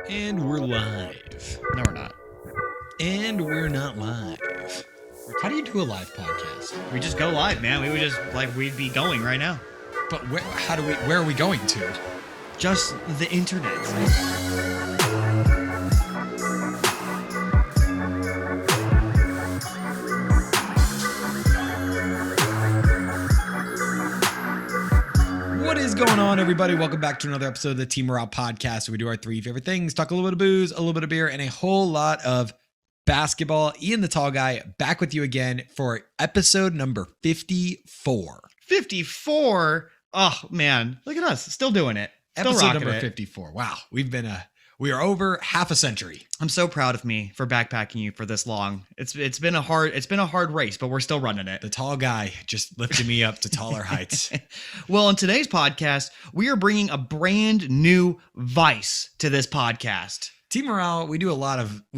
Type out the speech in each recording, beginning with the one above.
And we're live. No, we're not. And we're not live. How do you do a live podcast? We just go live, man. We would just we'd be going right now. But where are we going to? Just the internet. What is going on, everybody? Welcome back to another episode of the Team Morale Podcast, where we do our three favorite things: talk a little bit of booze, a little bit of beer, and a whole lot of basketball. Ian the Tall Guy back with you again for episode number 54. 54? Oh, man. Look at us. Still doing it. Still Episode rocking number it. 54. Wow. We are over half a century. I'm so proud of me for backpacking you for this long. It's been a hard race, but we're still running it. The tall guy just lifted me up to taller heights. Well, in today's podcast, we are bringing a brand new vice to this podcast. Team Morale, we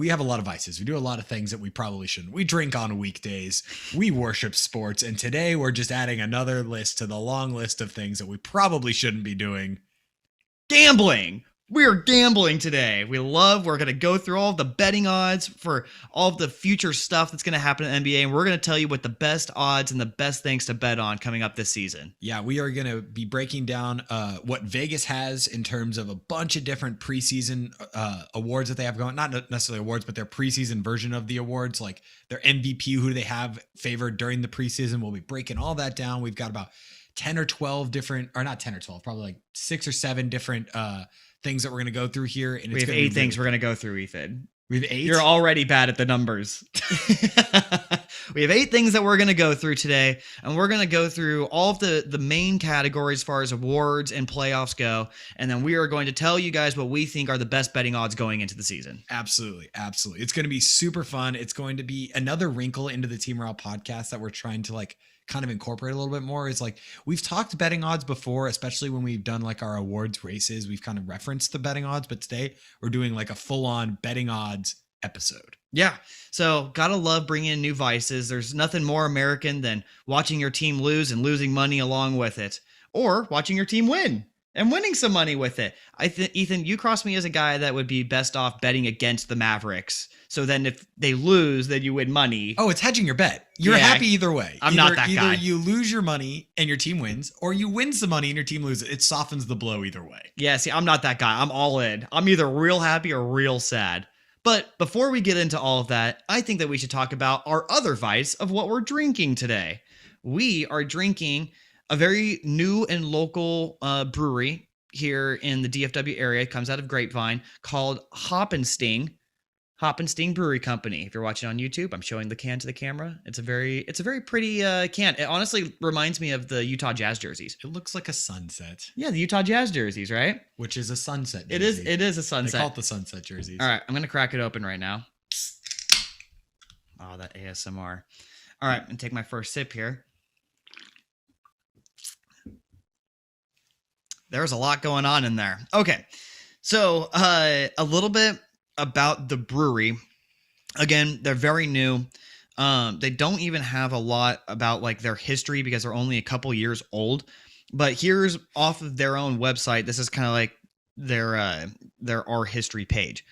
have a lot of vices. We do a lot of things that we probably shouldn't. We drink on weekdays. We worship sports. And today we're just adding another list to the long list of things that we probably shouldn't be doing. Gambling. We're gambling today. We're going to go through all of the betting odds for all of the future stuff that's going to happen in the NBA. And we're going to tell you what the best odds and the best things to bet on coming up this season. Yeah, we are going to be breaking down what Vegas has in terms of a bunch of different preseason awards that they have going. Not necessarily awards, but their preseason version of the awards, like their MVP, who do they have favored during the preseason. We'll be breaking all that down. We've got about 10 or 12 different, or not 10 or 12, probably like 6 or 7 different things that we're going to go through here. And we have 8 things we're going to go through, Ethan. We have 8? You're already bad at the numbers. We have 8 things that we're going to go through today, and we're going to go through all of the main categories as far as awards and playoffs go, and then we are going to tell you guys what we think are the best betting odds going into the season. Absolutely. Absolutely. It's going to be super fun. It's going to be another wrinkle into the Team Morale podcast that we're trying to kind of incorporate a little bit more. Is we've talked betting odds before, especially when we've done our awards races. We've kind of referenced the betting odds, but today we're doing a full-on betting odds episode. Yeah. So gotta love bringing in new vices. There's nothing more American than watching your team lose and losing money along with it, or watching your team win and winning some money with it. Ethan, you cross me as a guy that would be best off betting against the Mavericks. So then if they lose, then you win money. Oh, it's hedging your bet. You're happy either way. I'm not that guy. Either you lose your money and your team wins, or you win some money and your team loses. It softens the blow either way. Yeah, see, I'm not that guy. I'm all in. I'm either real happy or real sad. But before we get into all of that, I think that we should talk about our other vice of what we're drinking today. We are drinking a very new and local brewery here in the DFW area. It comes out of Grapevine, called Hoppenstein Brewery Company. If you're watching on YouTube, I'm showing the can to the camera. It's a very pretty can. It honestly reminds me of the Utah Jazz jerseys. It looks like a sunset. Yeah, the Utah Jazz jerseys, right? Which is a sunset jersey. It is a sunset. They call it the sunset jerseys. All right, I'm going to crack it open right now. Oh, that ASMR. All right, I'm going to take my first sip here. There's a lot going on in there. Okay, so a little bit about the brewery. Again, they're very new. They don't even have a lot about their history because they're only a couple years old. But here's off of their own website. This is kind of their Our History page.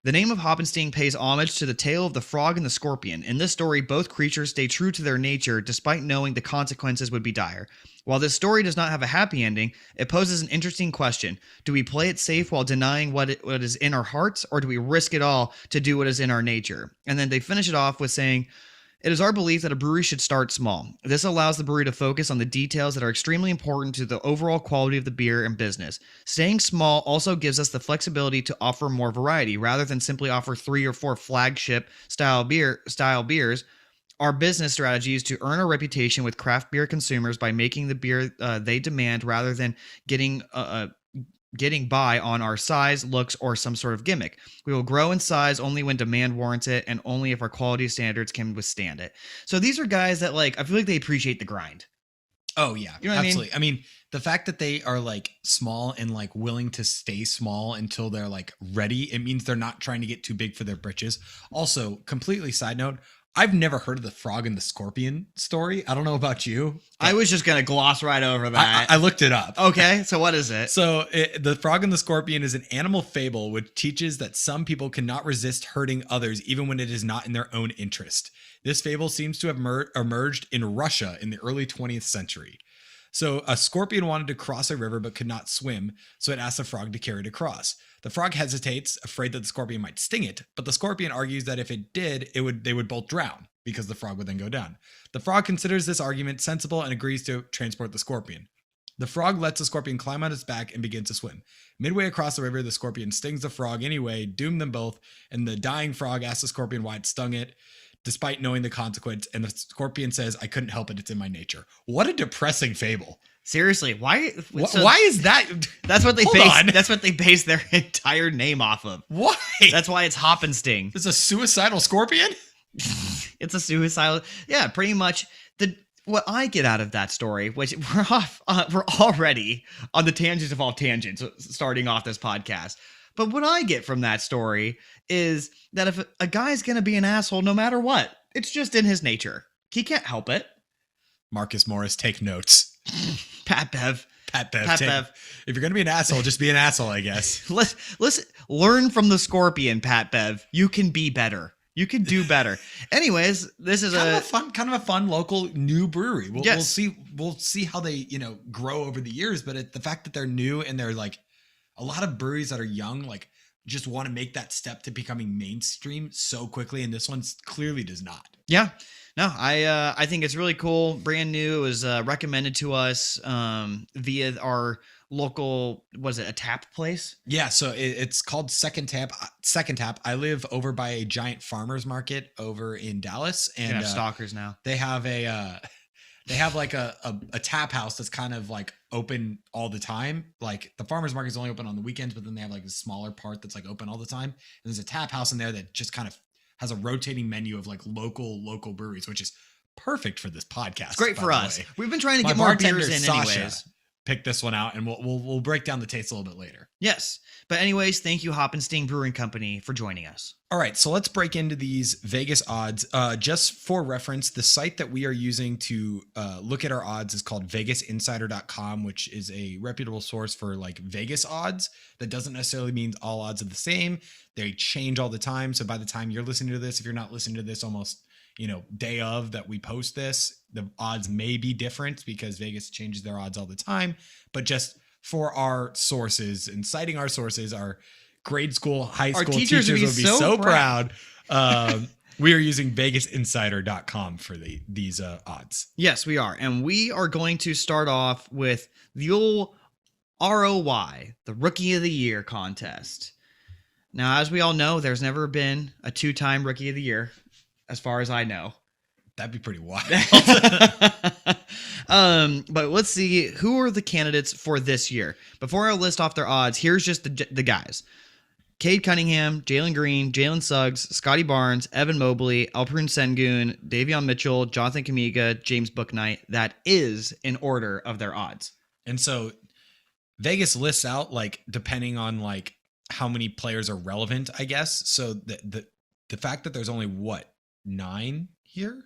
The name of Hoppenstein pays homage to the tale of the frog and the scorpion. In this story, both creatures stay true to their nature despite knowing the consequences would be dire. While this story does not have a happy ending, it poses an interesting question. Do we play it safe while denying what is in our hearts, or do we risk it all to do what is in our nature? And then they finish it off with saying, it is our belief that a brewery should start small. This allows the brewery to focus on the details that are extremely important to the overall quality of the beer and business. Staying small also gives us the flexibility to offer more variety rather than simply offer 3 or 4 flagship style beers. Our business strategy is to earn a reputation with craft beer consumers by making the beer they demand rather than getting by on our size, looks, or some sort of gimmick. We will grow in size only when demand warrants it and only if our quality standards can withstand it. So these are guys that I feel like they appreciate the grind. Oh yeah, you know what absolutely. I mean, the fact that they are small and willing to stay small until they're ready, it means they're not trying to get too big for their britches. Also, completely side note, I've never heard of the frog and the scorpion story. I don't know about you. I was just going to gloss right over that. I looked it up. Okay, so what is it? So the frog and the scorpion is an animal fable which teaches that some people cannot resist hurting others even when it is not in their own interest. This fable seems to have emerged in Russia in the early 20th century. So a scorpion wanted to cross a river but could not swim, so it asked the frog to carry it across. The frog hesitates, afraid that the scorpion might sting it, but the scorpion argues that if it did, they would both drown, because the frog would then go down. The frog considers this argument sensible and agrees to transport the scorpion. The frog lets the scorpion climb on its back and begins to swim. Midway across the river, the scorpion stings the frog anyway, doomed them both, and the dying frog asks the scorpion why it stung it, despite knowing the consequence, and the scorpion says, "I couldn't help it, it's in my nature." What a depressing fable. Seriously, why? Why is that? That's what they Hold base. on. That's what they base their entire name off of. Why? That's why it's Hop and Sting. It's a suicidal scorpion? It's a suicidal. Yeah, pretty much. What I get out of that story, which we're off, we're already on the tangents of all tangents, starting off this podcast. But what I get from that story is that if a guy's gonna be an asshole, no matter what, it's just in his nature. He can't help it. Marcus Morris, take notes. Pat Bev. Pat Bev. If you're going to be an asshole, just be an asshole, I guess. Let's learn from the scorpion, Pat Bev. You can be better. You can do better. Anyways, this is kind of a fun local new brewery. Yes. We'll see how they, grow over the years, but the fact that they're new and they're like a lot of breweries that are young, like just want to make that step to becoming mainstream so quickly. And this one clearly does not. Yeah. No, I think it's really cool. Brand new. It was recommended to us via our local, was it a tap place? Yeah, so it's called Second Tap. Second Tap. I live over by a giant farmers market over in Dallas, and have stalkers now. They have like a tap house that's kind of like open all the time. Like the farmers market is only open on the weekends, but then they have like a smaller part that's like open all the time. And there's a tap house in there that just kind of has a rotating menu of like local breweries, which is perfect for this podcast. It's great for us. We've been trying to get more beers in, Sasha, anyways. Pick this one out, and we'll break down the taste a little bit later. Yes, but anyways, thank you Hop and Sting Brewing Company for joining us. All right, so let's break into these Vegas odds. Just for reference, the site that we are using to look at our odds is called VegasInsider.com, which is a reputable source for like Vegas odds. That doesn't necessarily mean all odds are the same. They change all the time. So by the time you're listening to this, if you're not listening to this almost day of that we post this, the odds may be different because Vegas changes their odds all the time. But just for our sources and citing our sources, our grade school, high school teachers would be so proud. We are using VegasInsider.com for these odds. Yes, we are. And we are going to start off with the old ROY, the Rookie of the Year contest. Now, as we all know, there's never been a 2-time Rookie of the Year, as far as I know. That'd be pretty wild. But let's see, who are the candidates for this year? Before I list off their odds, here's just the guys. Cade Cunningham, Jalen Green, Jalen Suggs, Scotty Barnes, Evan Mobley, Alperen Sengun, Davion Mitchell, Jonathan Kuminga, James Bouknight. That is in order of their odds. And so Vegas lists out like depending on like how many players are relevant, I guess. So the fact that there's only 9 here?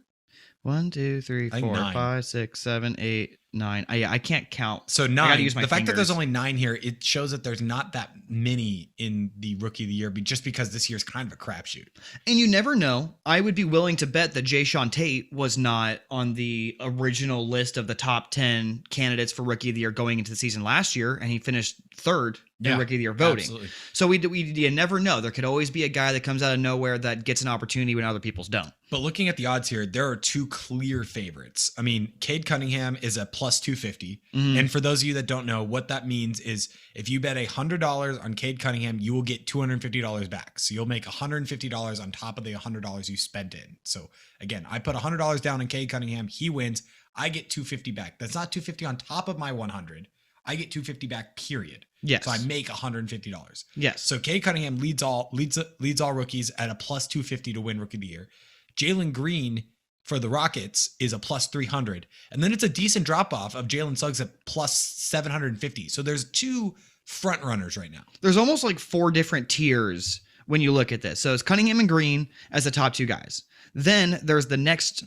1, 2, 3, 4, 5, 6, 7, 8, 9. I can't count. So 9. I gotta use my the fact fingers. that there's only 9 here, it shows that there's not that many in the Rookie of the Year, just because this year's kind of a crapshoot. And you never know. I would be willing to bet that Jayshawn Tate was not on the original list of the top 10 candidates for Rookie of the Year going into the season last year, and he finished third in Rookie of the Year voting. Absolutely. So you never know. There could always be a guy that comes out of nowhere that gets an opportunity when other people's don't. But looking at the odds here, there are 2 clear favorites. I mean, Cade Cunningham is a plus 250. Mm-hmm. And for those of you that don't know, what that means is if you bet $100 on Cade Cunningham, you will get $250 back. So you'll make $150 on top of the $100 you spent in. So again, I put $100 down on Cade Cunningham. He wins. I get $250 back. That's not $250 on top of my $100. I get $250 back, period. Yes. So I make $150. Yes. So Cade Cunningham leads all rookies at a plus 250 to win Rookie of the Year. Jalen Green for the Rockets is a plus 300. And then it's a decent drop off of Jalen Suggs at plus 750. So there's 2 front runners right now. There's almost like 4 different tiers when you look at this. So it's Cunningham and Green as the top 2 guys. Then there's the next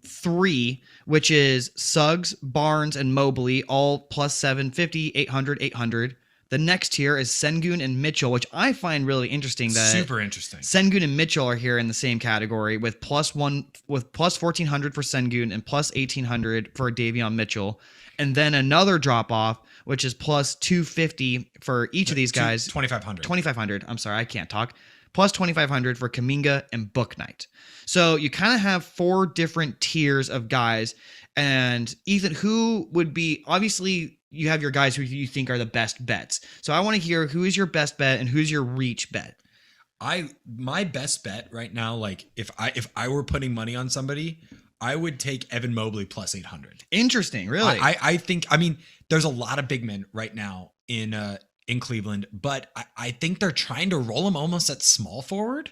three, which is Suggs, Barnes, and Mobley, all plus 750, 800, 800. The next tier is Sengun and Mitchell, which I find really interesting. That Super interesting. Sengun and Mitchell are here in the same category with plus 1400 for Sengun and plus 1800 for Davion Mitchell. And then another drop off, which is plus 250 for each of these guys. 2,500. 2,500. I'm sorry, I can't talk. Plus 2,500 for Kuminga and Book Knight. So you kind of have 4 different tiers of guys. And Ethan, who would be, obviously you have your guys who you think are the best bets. So I want to hear who is your best bet and who's your reach bet. My best bet right now, like if I were putting money on somebody, I would take Evan Mobley plus 800. Interesting, really. I think, I mean, there's a lot of big men right now in Cleveland, but I think they're trying to roll him almost at small forward.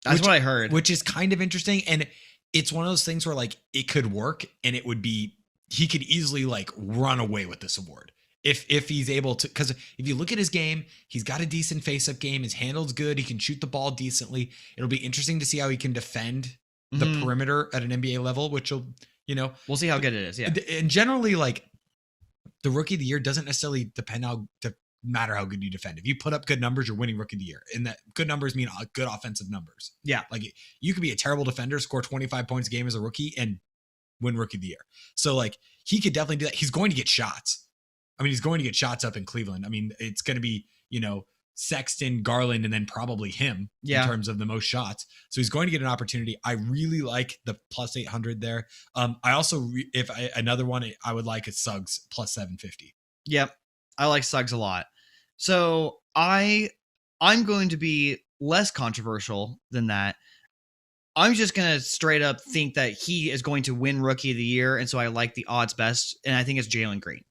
That's what I heard. Which is kind of interesting. And it's one of those things where like it could work and it would be, he could easily like run away with this award. If he's able to, because if you look at his game, he's got a decent face-up game. His handle's good. He can shoot the ball decently. It'll be interesting to see how he can defend the perimeter at an NBA level, which will, you know, we'll see how good it is. Yeah. And generally, like the rookie of the year doesn't necessarily matter how good you defend. If you put up good numbers, you're winning rookie of the year. And that good numbers mean good offensive numbers. Yeah. Like you could be a terrible defender, score 25 points a game as a rookie and win rookie of the year. So like he could definitely do that. He's going to get shots. I mean, he's going to get shots up in Cleveland. I mean, it's going to be, you know, Sexton, Garland, and then probably him in terms of the most shots. So he's going to get an opportunity. I really like the plus 800 there. I also, another one I would like is Suggs plus 750. Yep. I like Suggs a lot. So I'm going to be less controversial than that. I'm just going to straight up think that he is going to win rookie of the year. And so I like the odds best. And I think it's Jalen Green.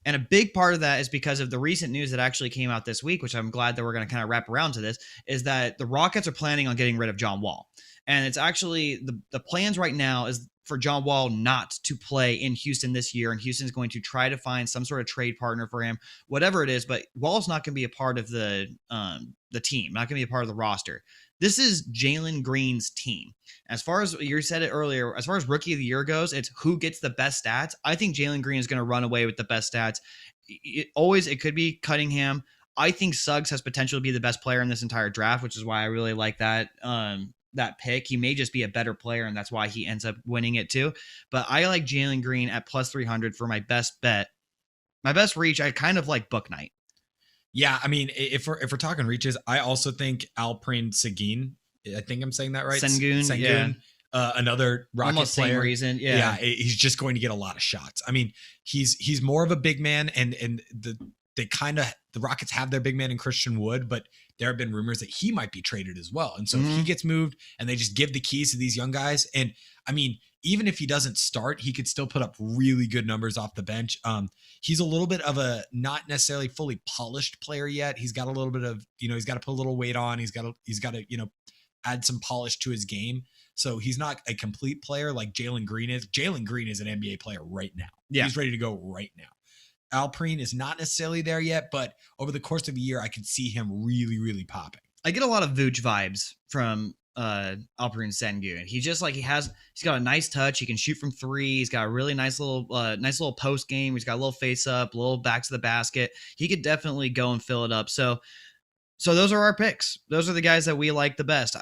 And a big part of that is because of the recent news that actually came out this week, which I'm glad that we're going to kind of wrap around to this, is that the Rockets are planning on getting rid of John Wall. And it's actually the plans right now is for John Wall not to play in Houston this year. And Houston's going to try to find some sort of trade partner for him, whatever it is. But Wall's not going to be a part of the team, not going to be a part of the roster. This is Jalen Green's team. As far as you said it earlier, as far as rookie of the year goes, it's who gets the best stats. I think Jalen Green is going to run away with the best stats. It could be Cunningham. I think Suggs has potential to be the best player in this entire draft, which is why I really like that pick. He may just be a better player, and that's why he ends up winning it too. But I like Jalen Green at plus 300 for my best bet. My best reach, I kind of like Book Knight. Yeah, I mean, if we're talking reaches, I also think Alperen Sengun. I think I'm saying that right. Sengun, yeah. Another Rocket almost player. Same reason, yeah. He's just going to get a lot of shots. I mean, he's more of a big man, and the Rockets have their big man in Christian Wood, but there have been rumors that he might be traded as well. And so if he gets moved and they just give the keys to these young guys, and I mean, even if he doesn't start, he could still put up really good numbers off the bench. He's a little bit of a not necessarily fully polished player yet. He's got a little bit of, he's got to put a little weight on. He's got to, add some polish to his game. So he's not a complete player like Jalen Green is. Jalen Green is an NBA player right now. Yeah. He's ready to go right now. Alperen is not necessarily there yet, but over the course of a year, I could see him really, really popping. I get a lot of Vooch vibes from Alperen Sengun. He's just like he's got a nice touch. He can shoot from three. He's got a really nice little post game. He's got a little face up, a little back to the basket. He could definitely go and fill it up. So those are our picks. Those are the guys that we like the best.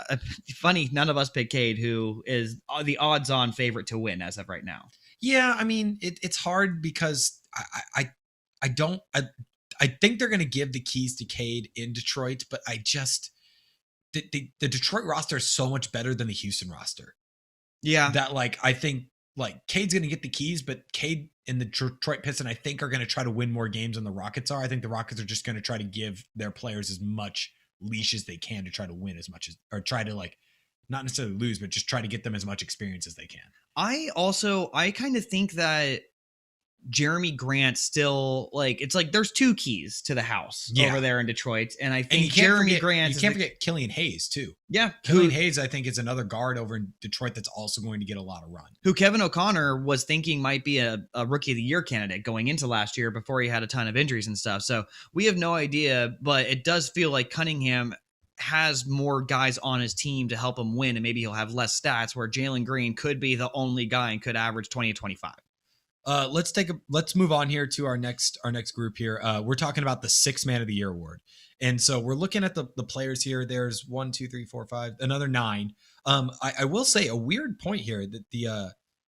Funny, none of us picked Cade, who is the odds-on favorite to win as of right now. Yeah, I mean it's hard because I think they're going to give the keys to Cade in Detroit, but the Detroit roster is so much better than the Houston roster. Yeah. That I think Cade's going to get the keys, but Cade and the Detroit Pistons, I think, are going to try to win more games than the Rockets are. I think the Rockets are just going to try to give their players as much leash as they can to try to win as much as, or try to not necessarily lose, but just try to get them as much experience as they can. I kind of think that Jeremy Grant still it's there's two keys to the house over there in Detroit, and I think Jeremy Grant. You can't forget Killian Hayes too. Yeah, Killian Hayes, I think, is another guard over in Detroit that's also going to get a lot of run. Who Kevin O'Connor was thinking might be a rookie of the year candidate going into last year before he had a ton of injuries and stuff. So we have no idea, but it does feel like Cunningham has more guys on his team to help him win, and maybe he'll have less stats, where Jalen Green could be the only guy and could average 20 to 25. Let's move on here to our next group here. We're talking about the 6th Man of the Year award. And so we're looking at the players here. There's 1, 2, 3, 4, 5, another 9. I will say a weird point here that the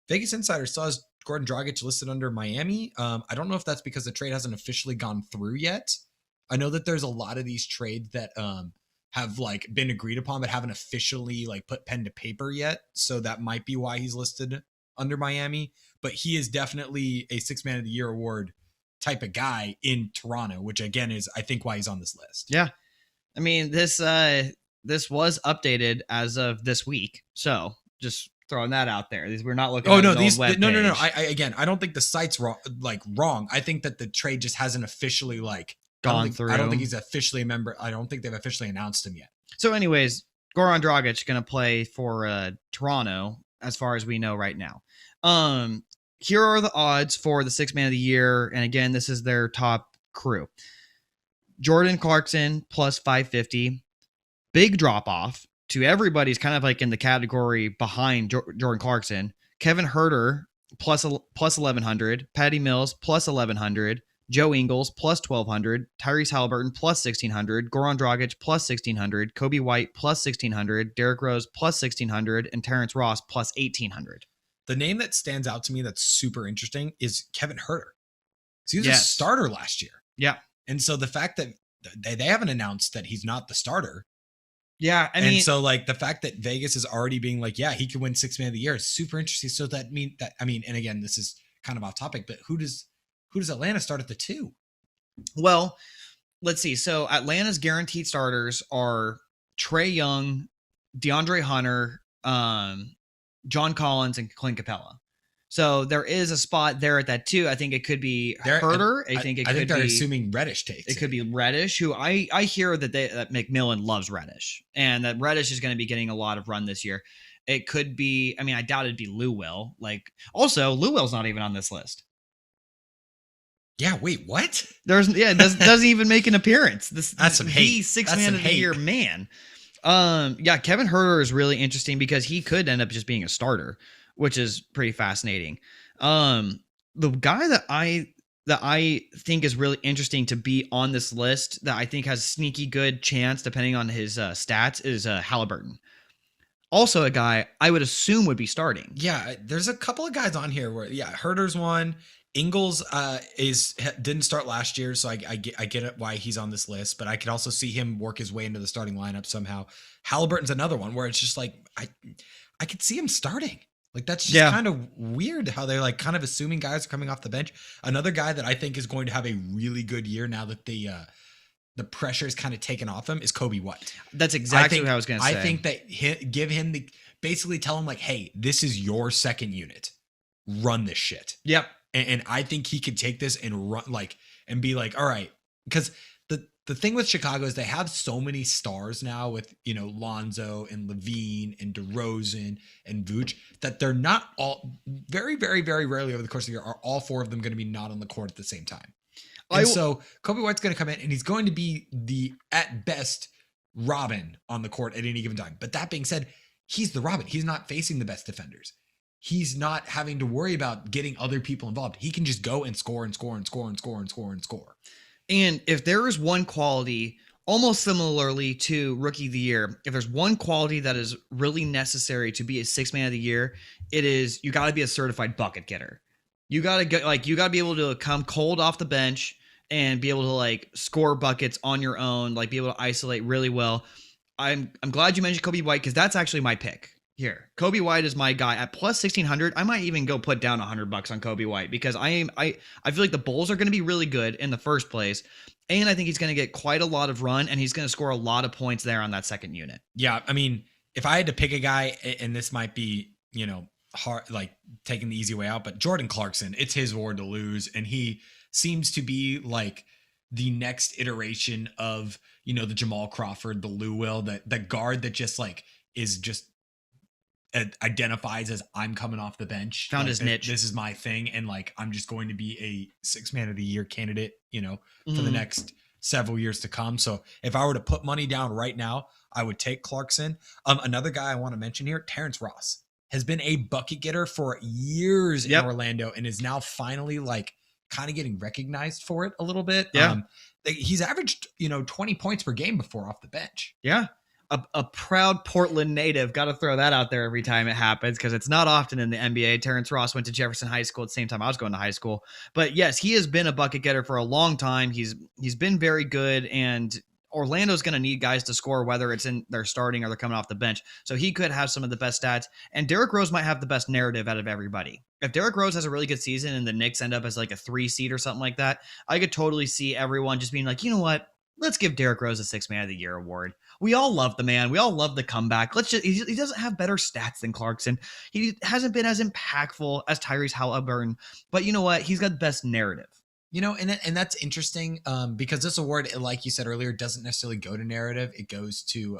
Vegas Insider still has Goran Dragic listed under Miami. I don't know if that's because the trade hasn't officially gone through yet. I know that there's a lot of these trades that have like been agreed upon but haven't officially like put pen to paper yet. So that might be why he's listed under Miami. But he is definitely a 6th Man of the Year award type of guy in Toronto, which again is I think why he's on this list. Yeah, I mean this was updated as of this week, so just throwing that out there. We're not looking. Oh at no, his old no. webpage. I don't think the site's wrong. I think that the trade just hasn't officially gone through. I don't think he's officially a member. I don't think they've officially announced him yet. So, anyways, Goran Dragic going to play for Toronto, as far as we know right now. Here are the odds for the 6th Man of the Year, and again, this is their top crew. Jordan Clarkson plus 550. Big drop off to everybody's kind of like in the category behind Jordan Clarkson. Kevin Huerter plus 1100. Patty Mills plus 1100. Joe Ingles plus 1200. Tyrese Halliburton plus 1600. Goran Dragic plus 1600. Kobe White plus 1600. Derrick Rose plus 1600. And Terrence Ross plus 1800. The name that stands out to me that's super interesting is Kevin Huerter. So he was a starter last year. Yeah. And so the fact that they haven't announced that he's not the starter. Yeah. I mean, and so like the fact that Vegas is already being like, yeah, he could win 6th Man of the Year is super interesting. So that and again, this is kind of off topic, but who does Atlanta start at the 2? Well, let's see. So Atlanta's guaranteed starters are Trae Young, DeAndre Hunter, John Collins, and Clint Capella. So there is a spot there at that 2. I think it could be Huerter. I think they're assuming Reddish takes it. Could be Reddish, who I hear that that McMillan loves Reddish, and that Reddish is going to be getting a lot of run this year. It could be. I mean, I doubt it'd be Lou Will. Also Lou Will's not even on this list. Yeah, wait, what? It doesn't even make an appearance. That's some hate. 6th Man of the Year man. Yeah, Kevin Huerter is really interesting because he could end up just being a starter, which is pretty fascinating. The guy that I think is really interesting to be on this list that I think has a sneaky good chance, depending on his stats, is Halliburton. Also a guy I would assume would be starting. Yeah, there's a couple of guys on here where, Huerter's one. Ingles didn't start last year, so I get it why he's on this list, but I could also see him work his way into the starting lineup somehow. Halliburton's another one where it's just like I could see him starting. Like that's just kind of weird how they're like kind of assuming guys are coming off the bench. Another guy that I think is going to have a really good year now that the pressure is kind of taken off him is Kobe White. That's exactly what I was going to say. I think that give him basically tell him like, hey, this is your second unit. Run this shit. Yep. And I think he could take this and run and be like, all right, because the thing with Chicago is they have so many stars now with, Lonzo and LaVine and DeRozan and Vooch that they're not all very, very, very rarely over the course of the year are all 4 of them going to be not on the court at the same time. And so Kobe White's going to come in and he's going to be the, at best, Robin on the court at any given time. But that being said, he's the Robin. He's not facing the best defenders. He's not having to worry about getting other people involved. He can just go and score and score and score and score and score and score. And if there is one quality, almost similarly to Rookie of the Year, if there's one quality that is really necessary to be a 6th Man of the Year, it is you got to be a certified bucket getter. You got to get you got to be able to come cold off the bench and be able to score buckets on your own, be able to isolate really well. I'm glad you mentioned Kobe White because that's actually my pick. Here, Kobe White is my guy at plus 1,600. I might even go put down $100 on Kobe White because I feel like the Bulls are going to be really good in the first place, and I think he's going to get quite a lot of run, and he's going to score a lot of points there on that second unit. Yeah, I mean, if I had to pick a guy, and this might be hard, taking the easy way out, but Jordan Clarkson, it's his award to lose, and he seems to be the next iteration of the Jamal Crawford, the Lou Will, the guard that just is just identifies as I'm coming off the bench. Found his niche. This is my thing. And I'm just going to be a 6th Man of the Year candidate, for the next several years to come. So if I were to put money down right now, I would take Clarkson. Another guy I want to mention here, Terrence Ross, has been a bucket getter for years in Orlando and is now finally like kind of getting recognized for it a little bit. Yeah. He's averaged, 20 points per game before off the bench. Yeah. A proud Portland native. Got to throw that out there every time it happens because it's not often in the NBA. Terrence Ross went to Jefferson High School at the same time I was going to high school. But yes, he has been a bucket getter for a long time. He's been very good, and Orlando's going to need guys to score, whether it's in they're starting or they're coming off the bench. So he could have some of the best stats. And Derrick Rose might have the best narrative out of everybody. If Derrick Rose has a really good season and the Knicks end up as like a 3 seed or something like that, I could totally see everyone just being like, you know what? Let's give Derrick Rose a 6th Man of the Year award. We all love the man. We all love the comeback. He doesn't have better stats than Clarkson. He hasn't been as impactful as Tyrese Halliburton, but you know what? He's got the best narrative. And that's interesting because this award, like you said earlier, doesn't necessarily go to narrative. It goes to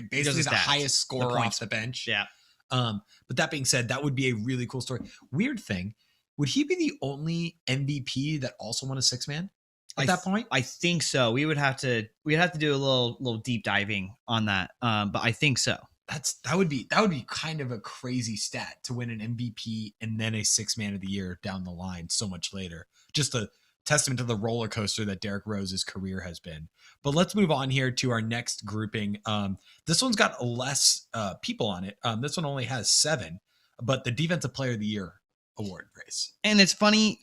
basically the highest scorer off the bench. Yeah. But that being said, that would be a really cool story. Weird thing. Would he be the only MVP that also won a 6 man at that point? I think so. We'd have to do a little deep diving on that. But I think so. That would be kind of a crazy stat to win an MVP and then a 6 Man of the Year down the line so much later. Just a testament to the roller coaster that Derrick Rose's career has been. But let's move on here to our next grouping. This one's got less people on it. This one only has 7, but the Defensive Player of the Year award race. And it's funny,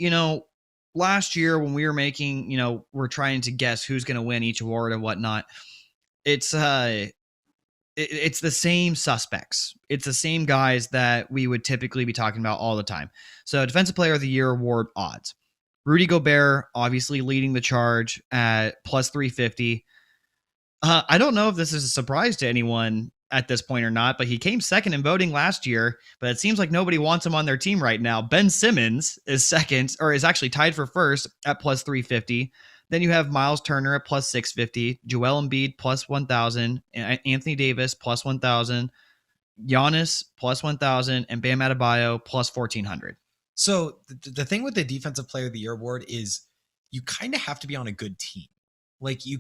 last year when we were making, we're trying to guess who's going to win each award and whatnot. It's the same suspects. It's the same guys that we would typically be talking about all the time. So Defensive Player of the Year award odds. Rudy Gobert, obviously leading the charge at plus 350. I don't know if this is a surprise to anyone at this point or not, but he came second in voting last year, but it seems like nobody wants him on their team right now. Ben Simmons is second, or is actually tied for first at plus 350. Then you have Miles Turner at plus 650, Joel Embiid plus 1,000, Anthony Davis plus 1,000, Giannis plus 1,000, and Bam Adebayo plus 1,400. So the thing with the Defensive Player of the Year award is you kind of have to be on a good team. Like you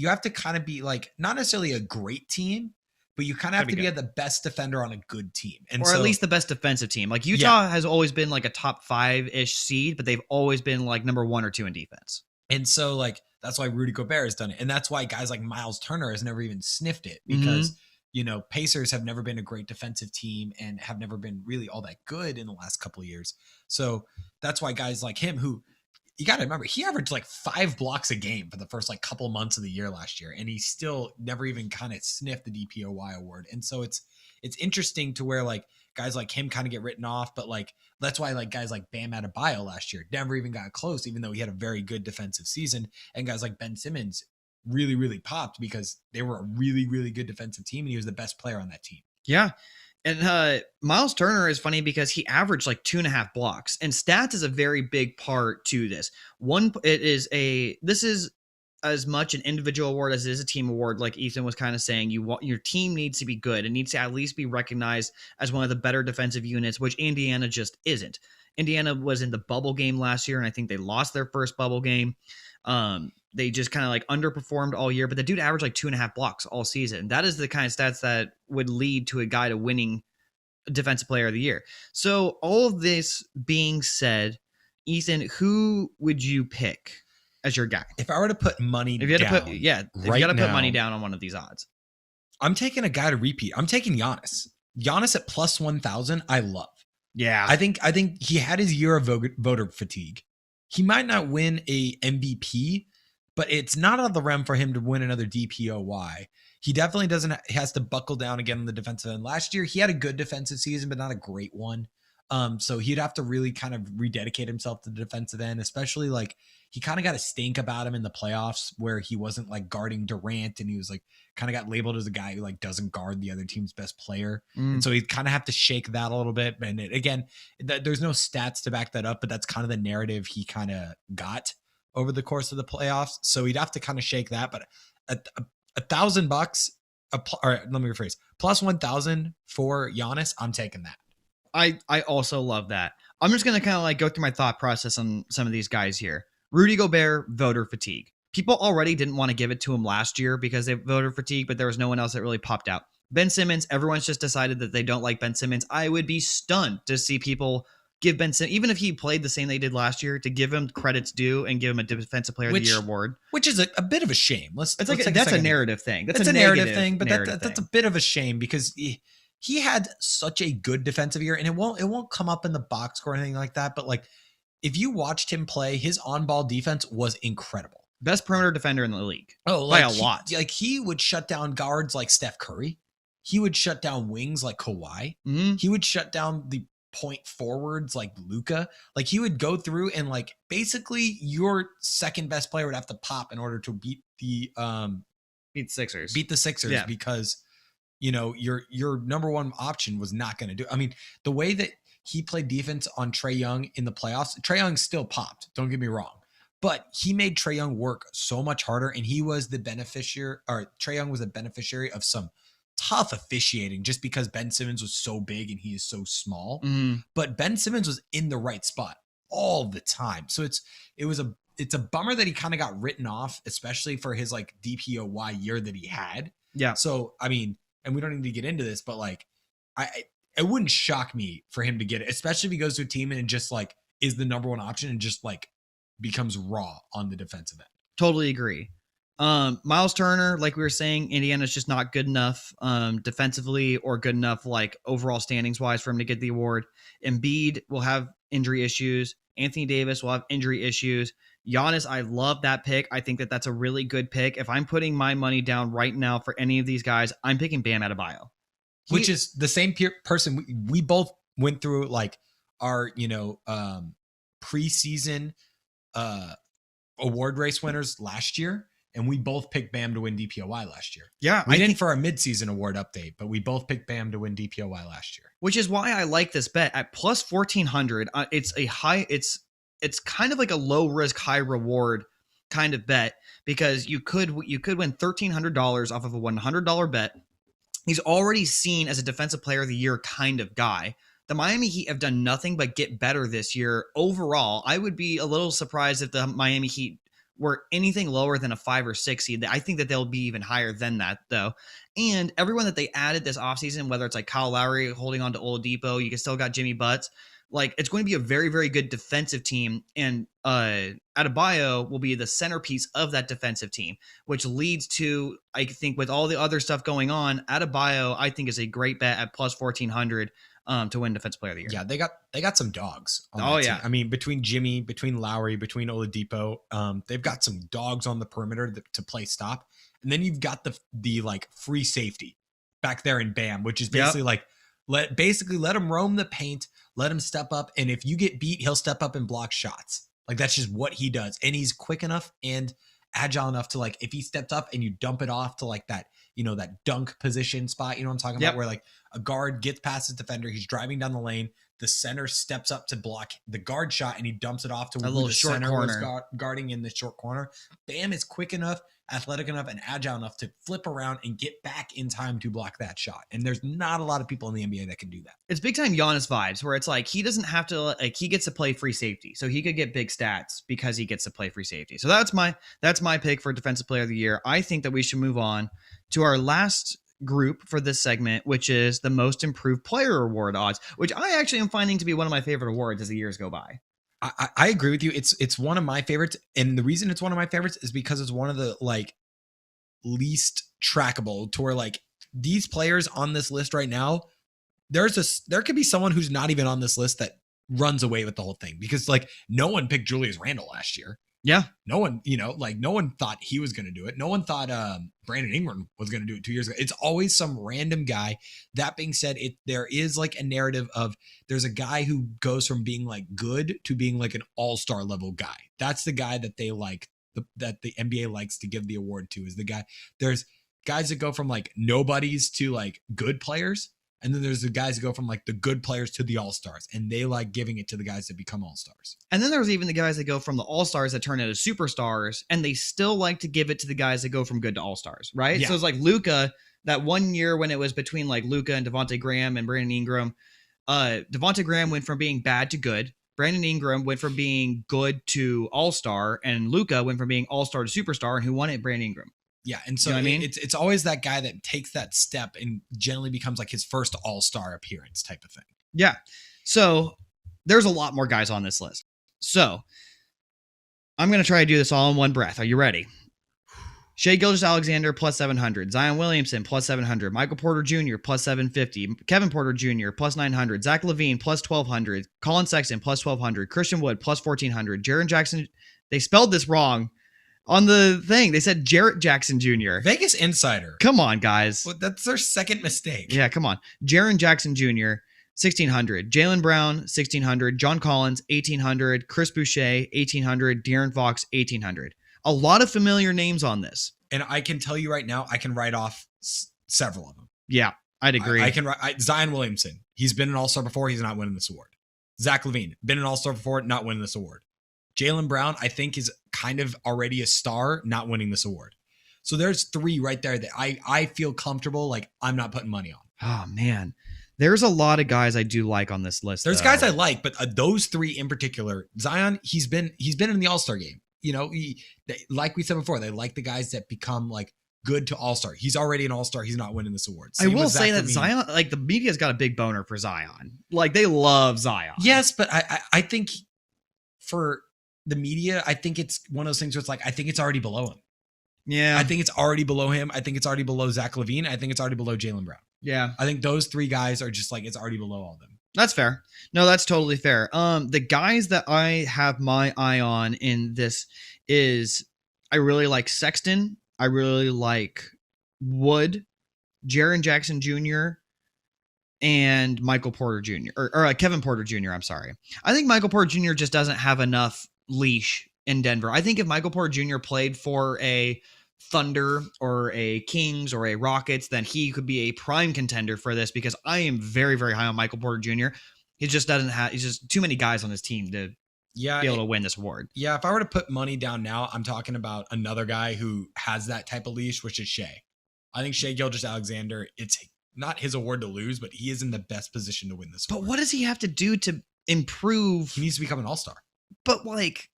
have to kind of be like, not necessarily a great team, but you kind of have to be the best defender on a good team. Or at least the best defensive team. Like Utah has always been like a top 5-ish seed, but they've always been like number 1 or 2 in defense. And so like, that's why Rudy Gobert has done it. And that's why guys like Miles Turner has never even sniffed it because, Pacers have never been a great defensive team and have never been really all that good in the last couple of years. So that's why guys like him, who you got to remember, he averaged like 5 blocks a game for the first like couple months of the year last year. And he still never even kind of sniffed the DPOY award. And so it's interesting to where like guys like him kind of get written off, but like, that's why like guys like Bam Adebayo last year never even got close, even though he had a very good defensive season. And guys like Ben Simmons really, really popped because they were a really, really good defensive team. And he was the best player on that team. Yeah. And Miles Turner is funny because he averaged like 2.5 blocks, and stats is a very big part to this. This is as much an individual award as it is a team award. Like Ethan was kind of saying, your team needs to be good. It needs to at least be recognized as one of the better defensive units, which Indiana just isn't. Indiana was in the bubble game last year, and I think they lost their first bubble game. They just kind of like underperformed all year, but the dude averaged like 2.5 blocks all season. That is the kind of stats that would lead to a guy to winning Defensive Player of the Year. So all of this being said, Ethan, who would you pick as your guy? If I were to put money down, you got to put money down on one of these odds. I'm taking a guy to repeat. I'm taking Giannis. Giannis at plus 1,000. I love. Yeah. I think he had his year of voter fatigue. He might not win a MVP, but it's not out of the realm for him to win another DPOY. He definitely he has to buckle down again on the defensive end. Last year, he had a good defensive season, but not a great one. So he'd have to really kind of rededicate himself to the defensive end, especially like he kind of got a stink about him in the playoffs where he wasn't like guarding Durant and he was like kind of got labeled as a guy who like doesn't guard the other team's best player. And so he'd kind of have to shake that a little bit. And again, there's no stats to back that up, but that's kind of the narrative he kind of got over the course of the playoffs. So he'd have to kind of shake that, but $1,000, or let me rephrase, plus 1,000 for Giannis. I'm taking that. I also love that. I'm just going to kind of like go through my thought process on some of these guys here. Rudy Gobert, voter fatigue. people already didn't want to give it to him last year because they voted fatigue, but there was no one else that really popped out. Ben Simmons, everyone's just decided that they don't like Ben Simmons. I would be stunned to see people give Ben Simmons, even if he played the same they did last year, to give him credits due and give him a Defensive Player of the Year award. Which is a bit of a shame. That's a narrative thing. That's a narrative thing, but that's a bit of a shame because he had such a good defensive year, and it won't come up in the box score or anything like that. But like, if you watched him play, his on-ball defense was incredible. Best perimeter defender in the league. Oh, by a lot. He would shut down guards like Steph Curry. He would shut down wings like Kawhi. Mm-hmm. He would shut down the point forwards like Luka. Like, he would go through and like basically your second best player would have to pop in order to beat the Sixers. Beat the Sixers because your number one option was not going to do. I mean, the way that he played defense on Trae Young in the playoffs, Trae Young still popped. Don't get me wrong. But he made Trae Young work so much harder, and he was the beneficiary, or Trae Young was a beneficiary of some tough officiating just because Ben Simmons was so big and he is so small. Mm-hmm. But Ben Simmons was in the right spot all the time. So it's a bummer that he kind of got written off, especially for his like DPOY year that he had. Yeah. So, I mean, and we don't need to get into this, but like, it wouldn't shock me for him to get it, especially if he goes to a team and just like is the number one option and just like becomes raw on the defensive end. Totally agree. Miles Turner, like we were saying, Indiana's just not good enough defensively or good enough like overall standings wise for him to get the award. Embiid will have injury issues. Anthony Davis will have injury issues. Giannis, I love that pick. I think that that's a really good pick. If I'm putting my money down right now for any of these guys, I'm picking Bam Adebayo. Which is the same person. We both went through like our, preseason award race winners last year. And we both picked Bam to win DPOY last year. Yeah. We didn't for our midseason award update, but we both picked Bam to win DPOY last year. Which is why I like this bet at plus 1,400. It's a high, it's kind of like a low risk, high reward kind of bet because you could win $1,300 off of a $100 bet. He's already seen as a Defensive Player of the Year kind of guy. The Miami Heat have done nothing but get better this year. Overall, I would be a little surprised if the Miami Heat were anything lower than a 5 or 6 seed. I think that they'll be even higher than that, though. And everyone that they added this offseason, whether it's like Kyle Lowry holding on to Oladipo, you can still got Jimmy Butts. Like, it's going to be a very, very good defensive team. And Adebayo will be the centerpiece of that defensive team, which leads to, I think, with all the other stuff going on, Adebayo, I think, is a great bet at plus 1,400 to win Defensive Player of the Year. Yeah, they got some dogs. Oh, yeah. Team. I mean, between Jimmy, between Lowry, between Oladipo, they've got some dogs on the perimeter to play stop. And then you've got the like free safety back there in Bam, which is basically like, let him roam the paint, let him step up. And if you get beat, he'll step up and block shots. Like, that's just what he does. And he's quick enough and agile enough to like, if he steps up and you dump it off to like that, that dunk position spot, you know what I'm talking about? Where like a guard gets past his defender, he's driving down the lane, the center steps up to block the guard shot and he dumps it off to a little the short center corner was guarding in the short corner. Bam is quick enough, athletic enough, and agile enough to flip around and get back in time to block that shot. And there's not a lot of people in the NBA that can do that. It's big time Giannis vibes where it's like he doesn't have to, like, he gets to play free safety. So he could get big stats because he gets to play free safety. So that's my pick for Defensive Player of the Year. I think that we should move on to our last group for this segment, which is the Most Improved Player Award odds, which I actually am finding to be one of my favorite awards as the years go by. I agree with you. It's one of my favorites. And the reason it's one of my favorites is because it's one of the like least trackable to where like these players on this list right now, there could be someone who's not even on this list that runs away with the whole thing because like no one picked Julius Randle last year. Yeah. No one, no one thought he was going to do it. No one thought Brandon Ingram was going to do it 2 years ago. It's always some random guy. That being said, there is like a narrative of there's a guy who goes from being like good to being like an all-star level guy. That's the guy that they like, that the NBA likes to give the award to, is the guy. There's guys that go from like nobodies to like good players. And then there's the guys that go from like the good players to the all-stars, and they like giving it to the guys that become all-stars. And then there's even the guys that go from the all-stars that turn into superstars, and they still like to give it to the guys that go from good to all-stars, right? Yeah. So it's like Luka, that 1 year when it was between like Luka and Devontae Graham and Brandon Ingram, Devontae Graham went from being bad to good. Brandon Ingram went from being good to all-star, and Luka went from being all-star to superstar, and who won it? Brandon Ingram. Yeah, and so You know what I mean? it's always that guy that takes that step and generally becomes like his first all-star appearance type of thing. Yeah. So there's a lot more guys on this list. So I'm going to try to do this all in one breath. Are you ready? Shai Gilgeous-Alexander plus 700, Zion Williamson plus 700, Michael Porter Jr. plus 750, Kevin Porter Jr. plus 900, Zach LaVine plus 1200, Colin Sexton plus 1200, Christian Wood plus 1400, Jaren Jackson. They spelled this wrong on the thing. They said Jarrett Jackson Jr. Vegas Insider. Come on, guys. Well, that's their second mistake. Yeah, come on. Jaren Jackson Jr., 1,600. Jaylen Brown, 1,600. John Collins, 1,800. Chris Boucher, 1,800. De'Aaron Fox, 1,800. A lot of familiar names on this. And I can tell you right now, I can write off several of them. Yeah, I'd agree. I can write Zion Williamson. He's been an all-star before. He's not winning this award. Zach LaVine, been an all-star before, not winning this award. Jaylen Brown, I think, is kind of already a star, not winning this award. So there's three right there that I feel comfortable, like I'm not putting money on. Oh, man. There's a lot of guys I do like on this list. There's though. guys I like, but those three in particular, Zion, he's been in the All-Star game. You know, like we said before, they like the guys that become like good to All-Star. He's already an All-Star. He's not winning this award. I will say that Zion, like the media's got a big boner for Zion. Like they love Zion. Yes, but I think for the media, I think it's one of those things where it's like, I think it's already below him. Yeah. I think it's already below him. I think it's already below Zach LaVine. I think it's already below Jaylen Brown. Yeah. I think those three guys are just like, it's already below all of them. That's fair. No, that's totally fair. The guys that I have my eye on in this is I really like Sexton. I really like Wood, Jaren Jackson Jr., and Michael Porter Jr. or Kevin Porter Jr. I'm sorry. I think Michael Porter Jr. just doesn't have enough leash in Denver. I think if Michael Porter Jr. played for a Thunder or a Kings or a Rockets, then he could be a prime contender for this because I am very, very high on Michael Porter Jr. He's just too many guys on his team to be able to win this award. Yeah, if I were to put money down now, I'm talking about another guy who has that type of leash, which is Shai. I think Shai Gilgeous-Alexander, it's not his award to lose, but he is in the best position to win this award. But what does he have to do to improve? He needs to become an all-star. But like,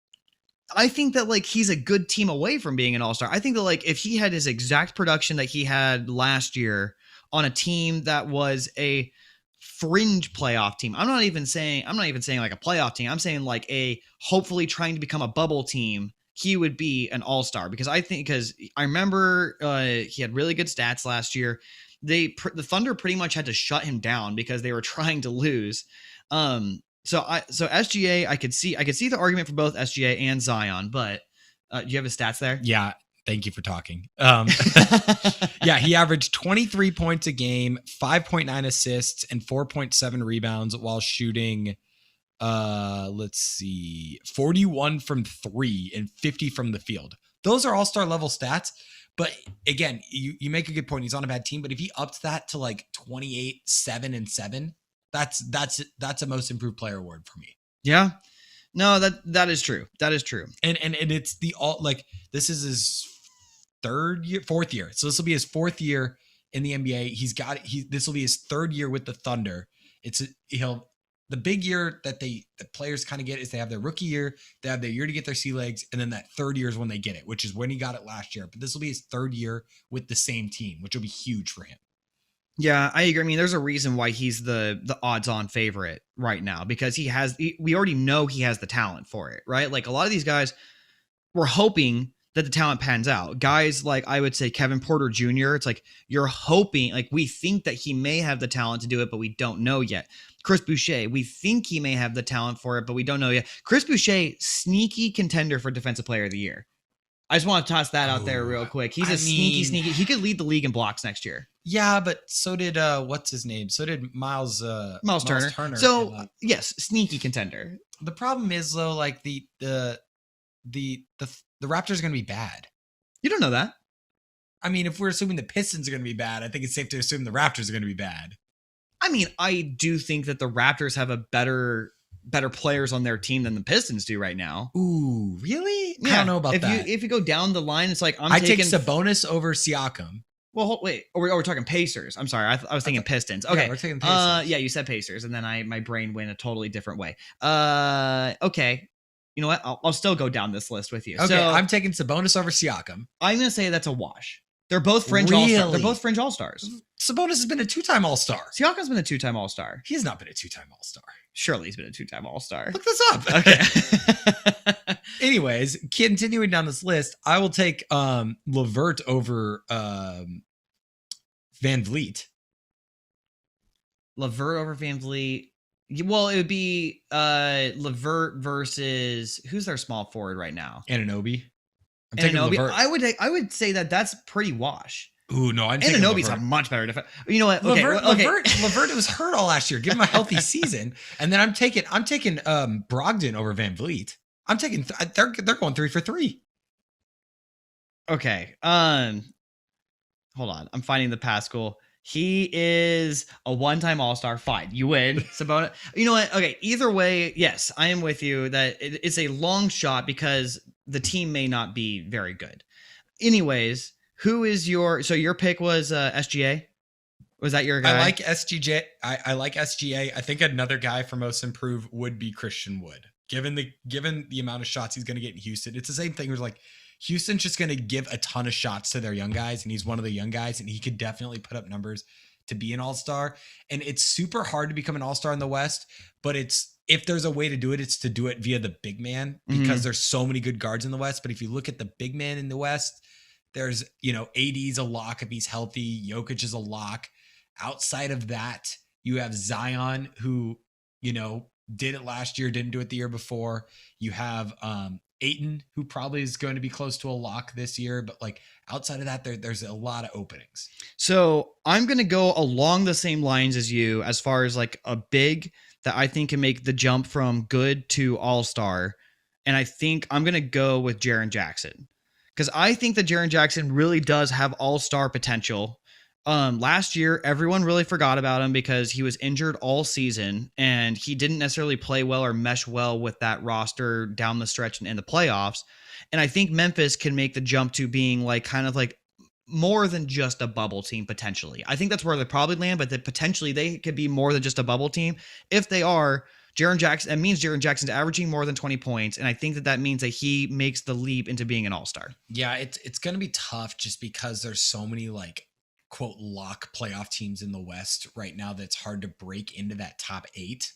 I think that like he's a good team away from being an all-star. I think that like if he had his exact production that he had last year on a team that was a fringe playoff team. I'm not even saying like a playoff team. I'm saying like a hopefully trying to become a bubble team. He would be an all-star because I remember he had really good stats last year. The Thunder pretty much had to shut him down because they were trying to lose. So SGA, I could see the argument for both SGA and Zion, but do you have his stats there? Yeah. Thank you for talking. Yeah, he averaged 23 points a game, 5.9 assists, and 4.7 rebounds while shooting, 41 from 3 and 50 from the field. Those are all-star level stats. But again, you make a good point. He's on a bad team, but if he ups that to like 28, 7, and 7, that's a most improved player award for me. Yeah. No, that is true. That is true. And it's this is his fourth year. So this will be his fourth year in the NBA. This will be his third year with the Thunder. The big year that the players kind of get is they have their rookie year, they have their year to get their sea legs, and then that third year is when they get it, which is when he got it last year. But this will be his third year with the same team, which will be huge for him. Yeah, I agree. I mean, there's a reason why he's the odds-on favorite right now because we already know he has the talent for it, right? Like a lot of these guys, we're hoping that the talent pans out. Guys like I would say Kevin Porter Jr., it's like you're hoping, like we think that he may have the talent to do it, but we don't know yet. Chris Boucher, we think he may have the talent for it, but we don't know yet. Chris Boucher, sneaky contender for Defensive Player of the Year. I just want to toss that out there real quick. He's sneaky. He could lead the league in blocks next year. Yeah, but so did what's his name? So did Miles Turner. So yes, sneaky contender. The problem is though, like the Raptors are going to be bad. You don't know that. I mean, if we're assuming the Pistons are going to be bad, I think it's safe to assume the Raptors are going to be bad. I mean, I do think that the Raptors have a better players on their team than the Pistons do right now. Ooh, really? Yeah. I don't know about that. If you go down the line, it's like I take Sabonis over Siakam. Well, wait. We're talking Pacers. I'm sorry. I was thinking Pistons. Yeah, Okay. we're taking Pacers. Yeah, you said Pacers, and then my brain went a totally different way. Okay. You know what? I'll still go down this list with you. Okay, So I'm taking Sabonis over Siakam. I'm gonna say that's a wash. They're both fringe all-stars. Really? They're both fringe all-stars. Sabonis has been a 2-time All-Star. Siakam's been a 2-time all-star. He has not been a 2-time All-Star. Surely he's been a 2-time all-star. Look this up. Okay. Anyways, continuing down this list, I will take LeVert over Van Vliet. LeVert over Van Vliet. Well, it would be LeVert versus who's their small forward right now? Anunoby. I'm taking Anunoby. LeVert. I would say that's pretty wash. Ooh, no, I'm taking Anunoby's LeVert. a much better defense. You know what? Okay, LeVert was hurt all last year. Give him a healthy season, and then I'm taking Brogdon over Van Vliet. I'm taking they're going 3 for 3. Okay. Hold on. I'm finding the Pascal. He is a one-time All-Star. Fine, you win. Sabonis. You know what? Okay. Either way, yes, I am with you that it's a long shot because the team may not be very good. Anyways, who is your pick was SGA? Was that your guy? I like SGJ. I like SGA. I think another guy for most improved would be Christian Wood. Given the amount of shots he's going to get in Houston, it's the same thing. Where like Houston's just going to give a ton of shots to their young guys, and he's one of the young guys, and he could definitely put up numbers to be an all-star. And it's super hard to become an all-star in the West, but if there's a way to do it, it's to do it via the big man because there's so many good guards in the West. But if you look at the big man in the West, there's, AD's a lock if he's healthy. Jokic is a lock. Outside of that, you have Zion, who, did it last year, didn't do it the year before. You have Ayton, who probably is going to be close to a lock this year. But like outside of that, there's a lot of openings. So I'm going to go along the same lines as you as far as like a big that I think can make the jump from good to all-star. And I think I'm going to go with Jaren Jackson because I think that Jaren Jackson really does have all-star potential. Last year, everyone really forgot about him because he was injured all season and he didn't necessarily play well or mesh well with that roster down the stretch and in the playoffs. And I think Memphis can make the jump to being like kind of like more than just a bubble team potentially. I think that's where they probably land, but that potentially they could be more than just a bubble team. If they are, Jaren Jackson, that means Jaren Jackson's averaging more than 20 points. And I think that means that he makes the leap into being an all-star. Yeah, it's going to be tough just because there's so many like quote lock playoff teams in the West right now that's hard to break into that top 8.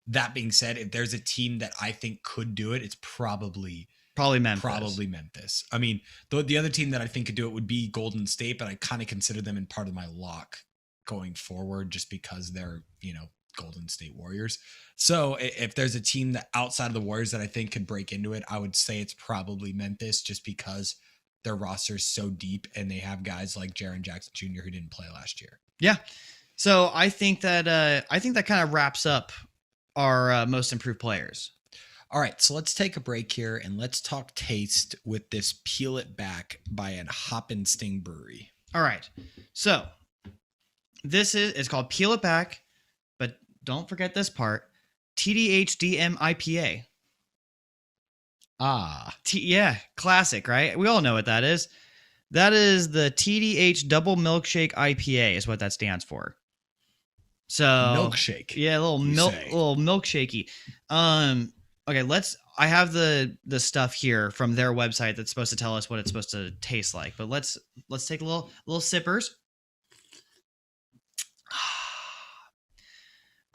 That being said, if there's a team that I think could do it, it's probably Memphis. I mean, the other team that I think could do it would be Golden State, but I kind of consider them in part of my lock going forward just because they're, Golden State Warriors. So if there's a team that outside of the Warriors that I think could break into it, I would say it's probably Memphis just because their roster is so deep and they have guys like Jaren Jackson Jr. who didn't play last year. Yeah. So I think that kind of wraps up our most improved players. All right. So let's take a break here and let's talk taste with this Peel It Back by a Hop and Sting Brewery. All right. So it's called Peel It Back, but don't forget this part. TDHDM IPA. Yeah, classic, right? We all know what that is. That is the TDH Double Milkshake IPA is what that stands for. So milkshake. Yeah, a little milkshakey. Okay, I have the stuff here from their website that's supposed to tell us what it's supposed to taste like. But let's take a little sippers.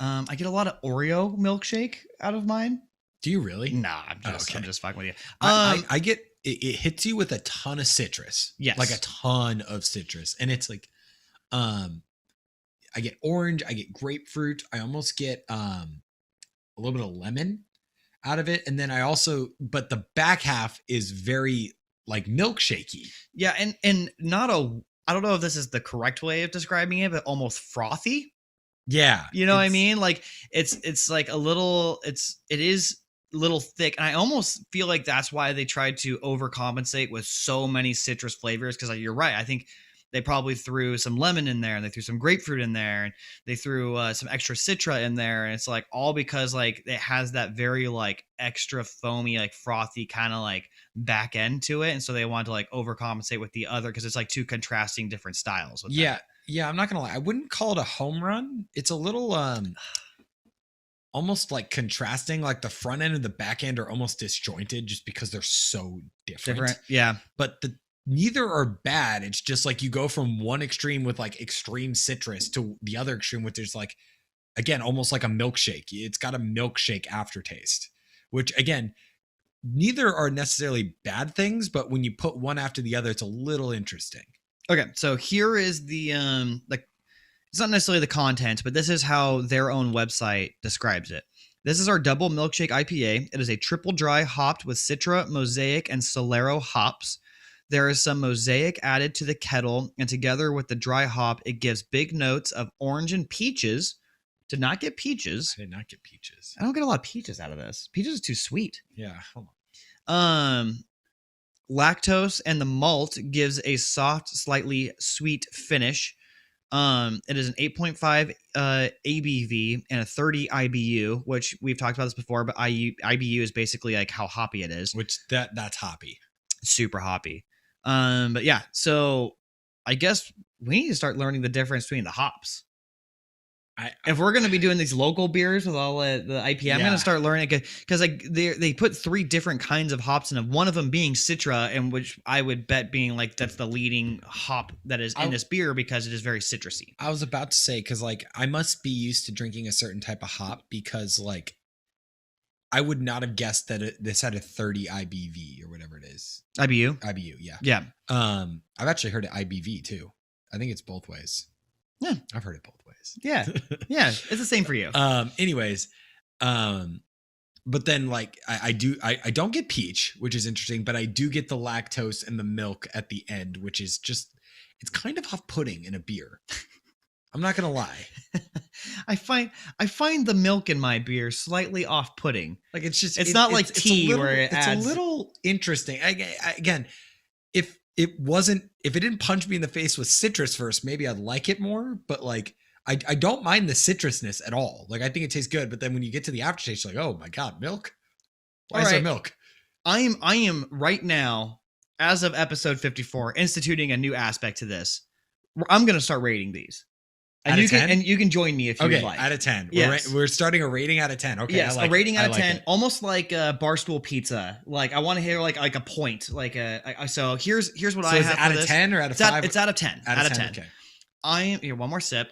I get a lot of Oreo milkshake out of mine. Do you really? Nah, I'm just fucking with you. I get it hits you with a ton of citrus. Yes. Like a ton of citrus. And it's like I get orange, I get grapefruit, I almost get a little bit of lemon out of it. And then but the back half is very like milkshakey. Yeah, and not I don't know if this is the correct way of describing it, but almost frothy. Yeah. You know what I mean? Like it's like it is a little thick. And I almost feel like that's why they tried to overcompensate with so many citrus flavors. Cause you're right. I think they probably threw some lemon in there, and they threw some grapefruit in there, and they threw some extra citra in there, and it's like all because like it has that very like extra foamy, like frothy kind of like back end to it, and so they wanted to like overcompensate with the other because it's like two contrasting different styles. With Yeah, that. yeah. I'm not gonna lie. I wouldn't call it a home run. It's a little almost like contrasting. Like the front end and the back end are almost disjointed just because they're so different. Yeah. But neither are bad. It's just like you go from one extreme with like extreme citrus to the other extreme with there's like, again, almost like a milkshake. It's got a milkshake aftertaste, which again, neither are necessarily bad things, but when you put one after the other, it's a little interesting. Okay, so here is the it's not necessarily the content, but this is how their own website describes it. This is our double milkshake IPA. It is a triple dry hopped with Citra, Mosaic, and Solero hops. There is some Mosaic added to the kettle, and together with the dry hop, it gives big notes of orange and peaches. Did not get peaches. I did not get peaches. I don't get a lot of peaches out of this. Peaches is too sweet. Yeah, hold on. Lactose and the malt gives a soft, slightly sweet finish. It is an 8.5 ABV and a 30 IBU, which we've talked about this before, but IBU is basically like how hoppy it is. Which that's hoppy. Super hoppy. But yeah, so I guess we need to start learning the difference between the hops. If we're going to be doing these local beers with all the IPA, I'm going to start learning because like they put 3 different kinds of hops in, one of them being Citra, and which I would bet being like that's the leading hop that is in this beer because it is very citrusy. I was about to say, because like I must be used to drinking a certain type of hop because like I would not have guessed that this had a 30 IBV or whatever it is. IBU, yeah. Yeah. I've actually heard it IBV too. I think it's both ways. Yeah. I've heard it both ways. Yeah. Yeah. It's the same for you. Anyways, but then like I don't get peach, which is interesting, but I do get the lactose and the milk at the end, which is just, it's kind of off-putting in a beer. I'm not gonna lie. I find the milk in my beer slightly off-putting. Like it's not like tea where it adds. It's a little interesting. Again, if it didn't punch me in the face with citrus first, maybe I'd like it more. But like I don't mind the citrusness at all. Like I think it tastes good. But then when you get to the aftertaste, you're like, oh my god, milk. Why is there milk? I am right now, as of episode 54, instituting a new aspect to this. I'm gonna start rating these. And you can join me if you would like. Out of 10. Yes. We're starting a rating out of 10. Okay. Yes, a rating out of 10, almost like Barstool Pizza. Like I want to hear like a point. Like so here's what I have. So is it out of 10 or out of 5? It's out of 10. Out of 10. Okay. I am here. One more sip.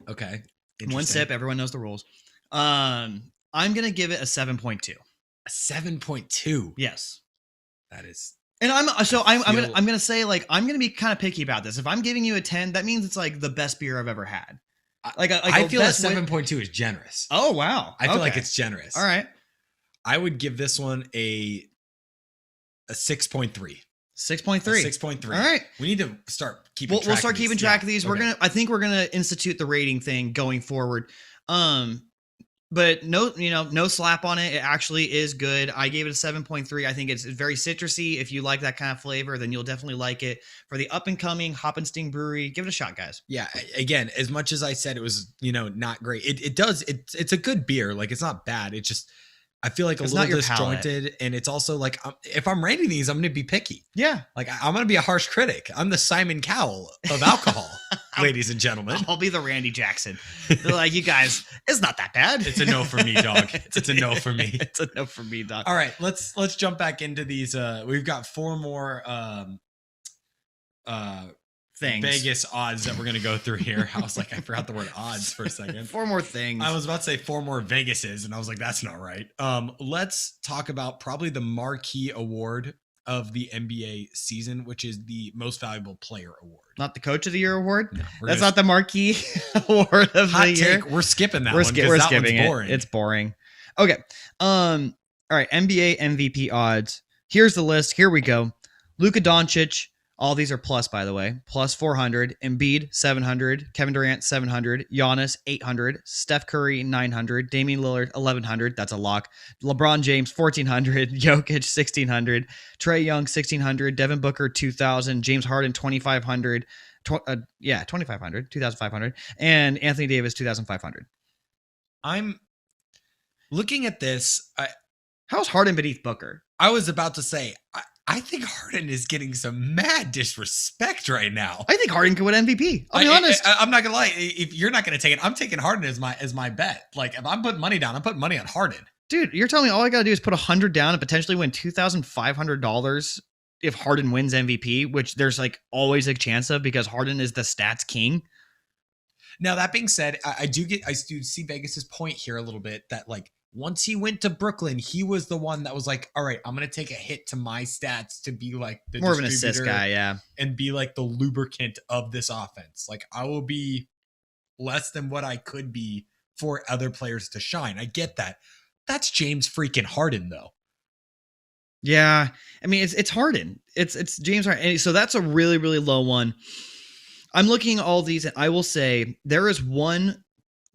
Okay. One sip. Everyone knows the rules. I'm gonna give it a 7.2. A 7.2. Yes. That is. And I'm gonna say like I'm gonna be kind of picky about this. If I'm giving you a 10, that means it's like the best beer I've ever had. I feel a 7.2 is generous. Oh wow. I feel like it's generous. All right. I would give this one a 6.3. 6.3. 6.3. All right. We need to start keeping track. We'll start keeping track of these. Okay. I think we're gonna institute the rating thing going forward. But no slap on it. It actually is good. I gave it a 7.3. I think it's very citrusy. If you like that kind of flavor, then you'll definitely like it. For the up and coming Hoppensting Brewery, give it a shot, guys. Yeah. Again, as much as I said it was, not great, it's a good beer. Like it's not bad. It's just, I feel like it's a little disjointed. And it's also like, if I'm rating these, I'm going to be picky. Yeah. Like I'm going to be a harsh critic. I'm the Simon Cowell of alcohol, ladies and gentlemen. I'll be the Randy Jackson. They're like, you guys, it's not that bad. It's a no for me, dog. It's a no for me. It's a no for me, dog. All right, let's jump back into these. We've got 4 more things. Vegas odds that we're gonna go through here. I was like, I forgot the word odds for a second. 4 more things. I was about to say 4 more Vegases, and I was like, that's not right. Let's talk about probably the marquee award of the NBA season, which is the most valuable player award. Not the Coach of the Year award. No, that's not the marquee award of the year. We're skipping that. We're skipping it. It's boring. Okay. All right. NBA MVP odds. Here's the list. Here we go. Luka Doncic, All these are plus, by the way. Plus 400. Embiid, 700. Kevin Durant, 700. Giannis, 800. Steph Curry, 900. Damian Lillard, 1100. That's a lock. LeBron James, 1400. Jokic, 1600. Trae Young, 1600. Devin Booker, 2000. James Harden, 2500. 2500. 2500. And Anthony Davis, 2500. I'm looking at this. How's Harden beneath Booker? I was about to say, I think Harden is getting some mad disrespect right now. I think Harden could win MVP. I'll be honest. I'm not gonna lie. If you're not gonna take it, I'm taking Harden as my bet. Like if I'm putting money down, I'm putting money on Harden. Dude, you're telling me all I gotta do is put 100 down and potentially win $2,500 if Harden wins MVP, which there's like always a chance of because Harden is the stats king. Now that being said, I do see Vegas's point here a little bit that like once he went to Brooklyn, he was the one that was like, all right, I'm going to take a hit to my stats to be like the more of an assist guy. Yeah. And be like the lubricant of this offense. Like I will be less than what I could be for other players to shine. I get that. That's James freaking Harden though. Yeah. I mean, it's Harden. It's James Harden. So that's a really, really low one. I'm looking at all these and I will say there is one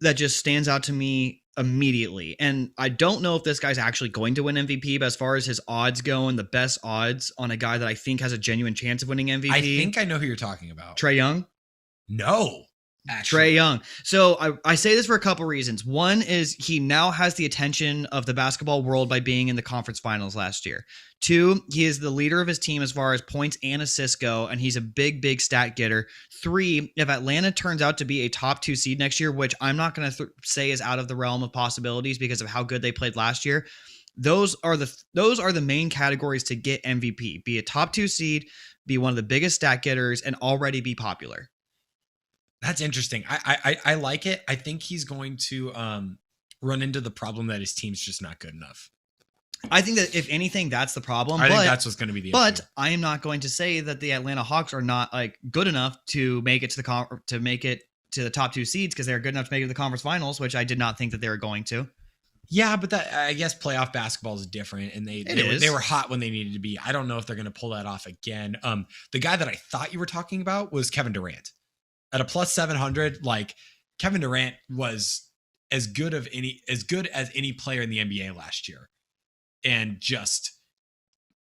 that just stands out to me immediately. And I don't know if this guy's actually going to win MVP, but as far as his odds go and the best odds on a guy that I think has a genuine chance of winning MVP. I think I know who you're talking about. Trae Young? No. Actually. Trae Young. So I say this for a couple reasons. One is he now has the attention of the basketball world by being in the conference finals last year. Two, he is the leader of his team as far as points and assists go, and he's a big, big stat getter. Three, if Atlanta turns out to be a top 2 seed next year, which I'm not going to say is out of the realm of possibilities because of how good they played last year, those are the main categories to get MVP. Be a top 2 seed, be one of the biggest stat getters, and already be popular. That's interesting. I like it. I think he's going to run into the problem that his team's just not good enough. I think that if anything, that's the problem. I think that's what's going to be the issue. But I am not going to say that the Atlanta Hawks are not like good enough to make it to the top 2 seeds because they're good enough to make it to the conference finals, which I did not think that they were going to. Yeah, but that I guess playoff basketball is different, and they were hot when they needed to be. I don't know if they're going to pull that off again. The guy that I thought you were talking about was Kevin Durant. At a plus 700, like Kevin Durant was as good as any player in the NBA last year. And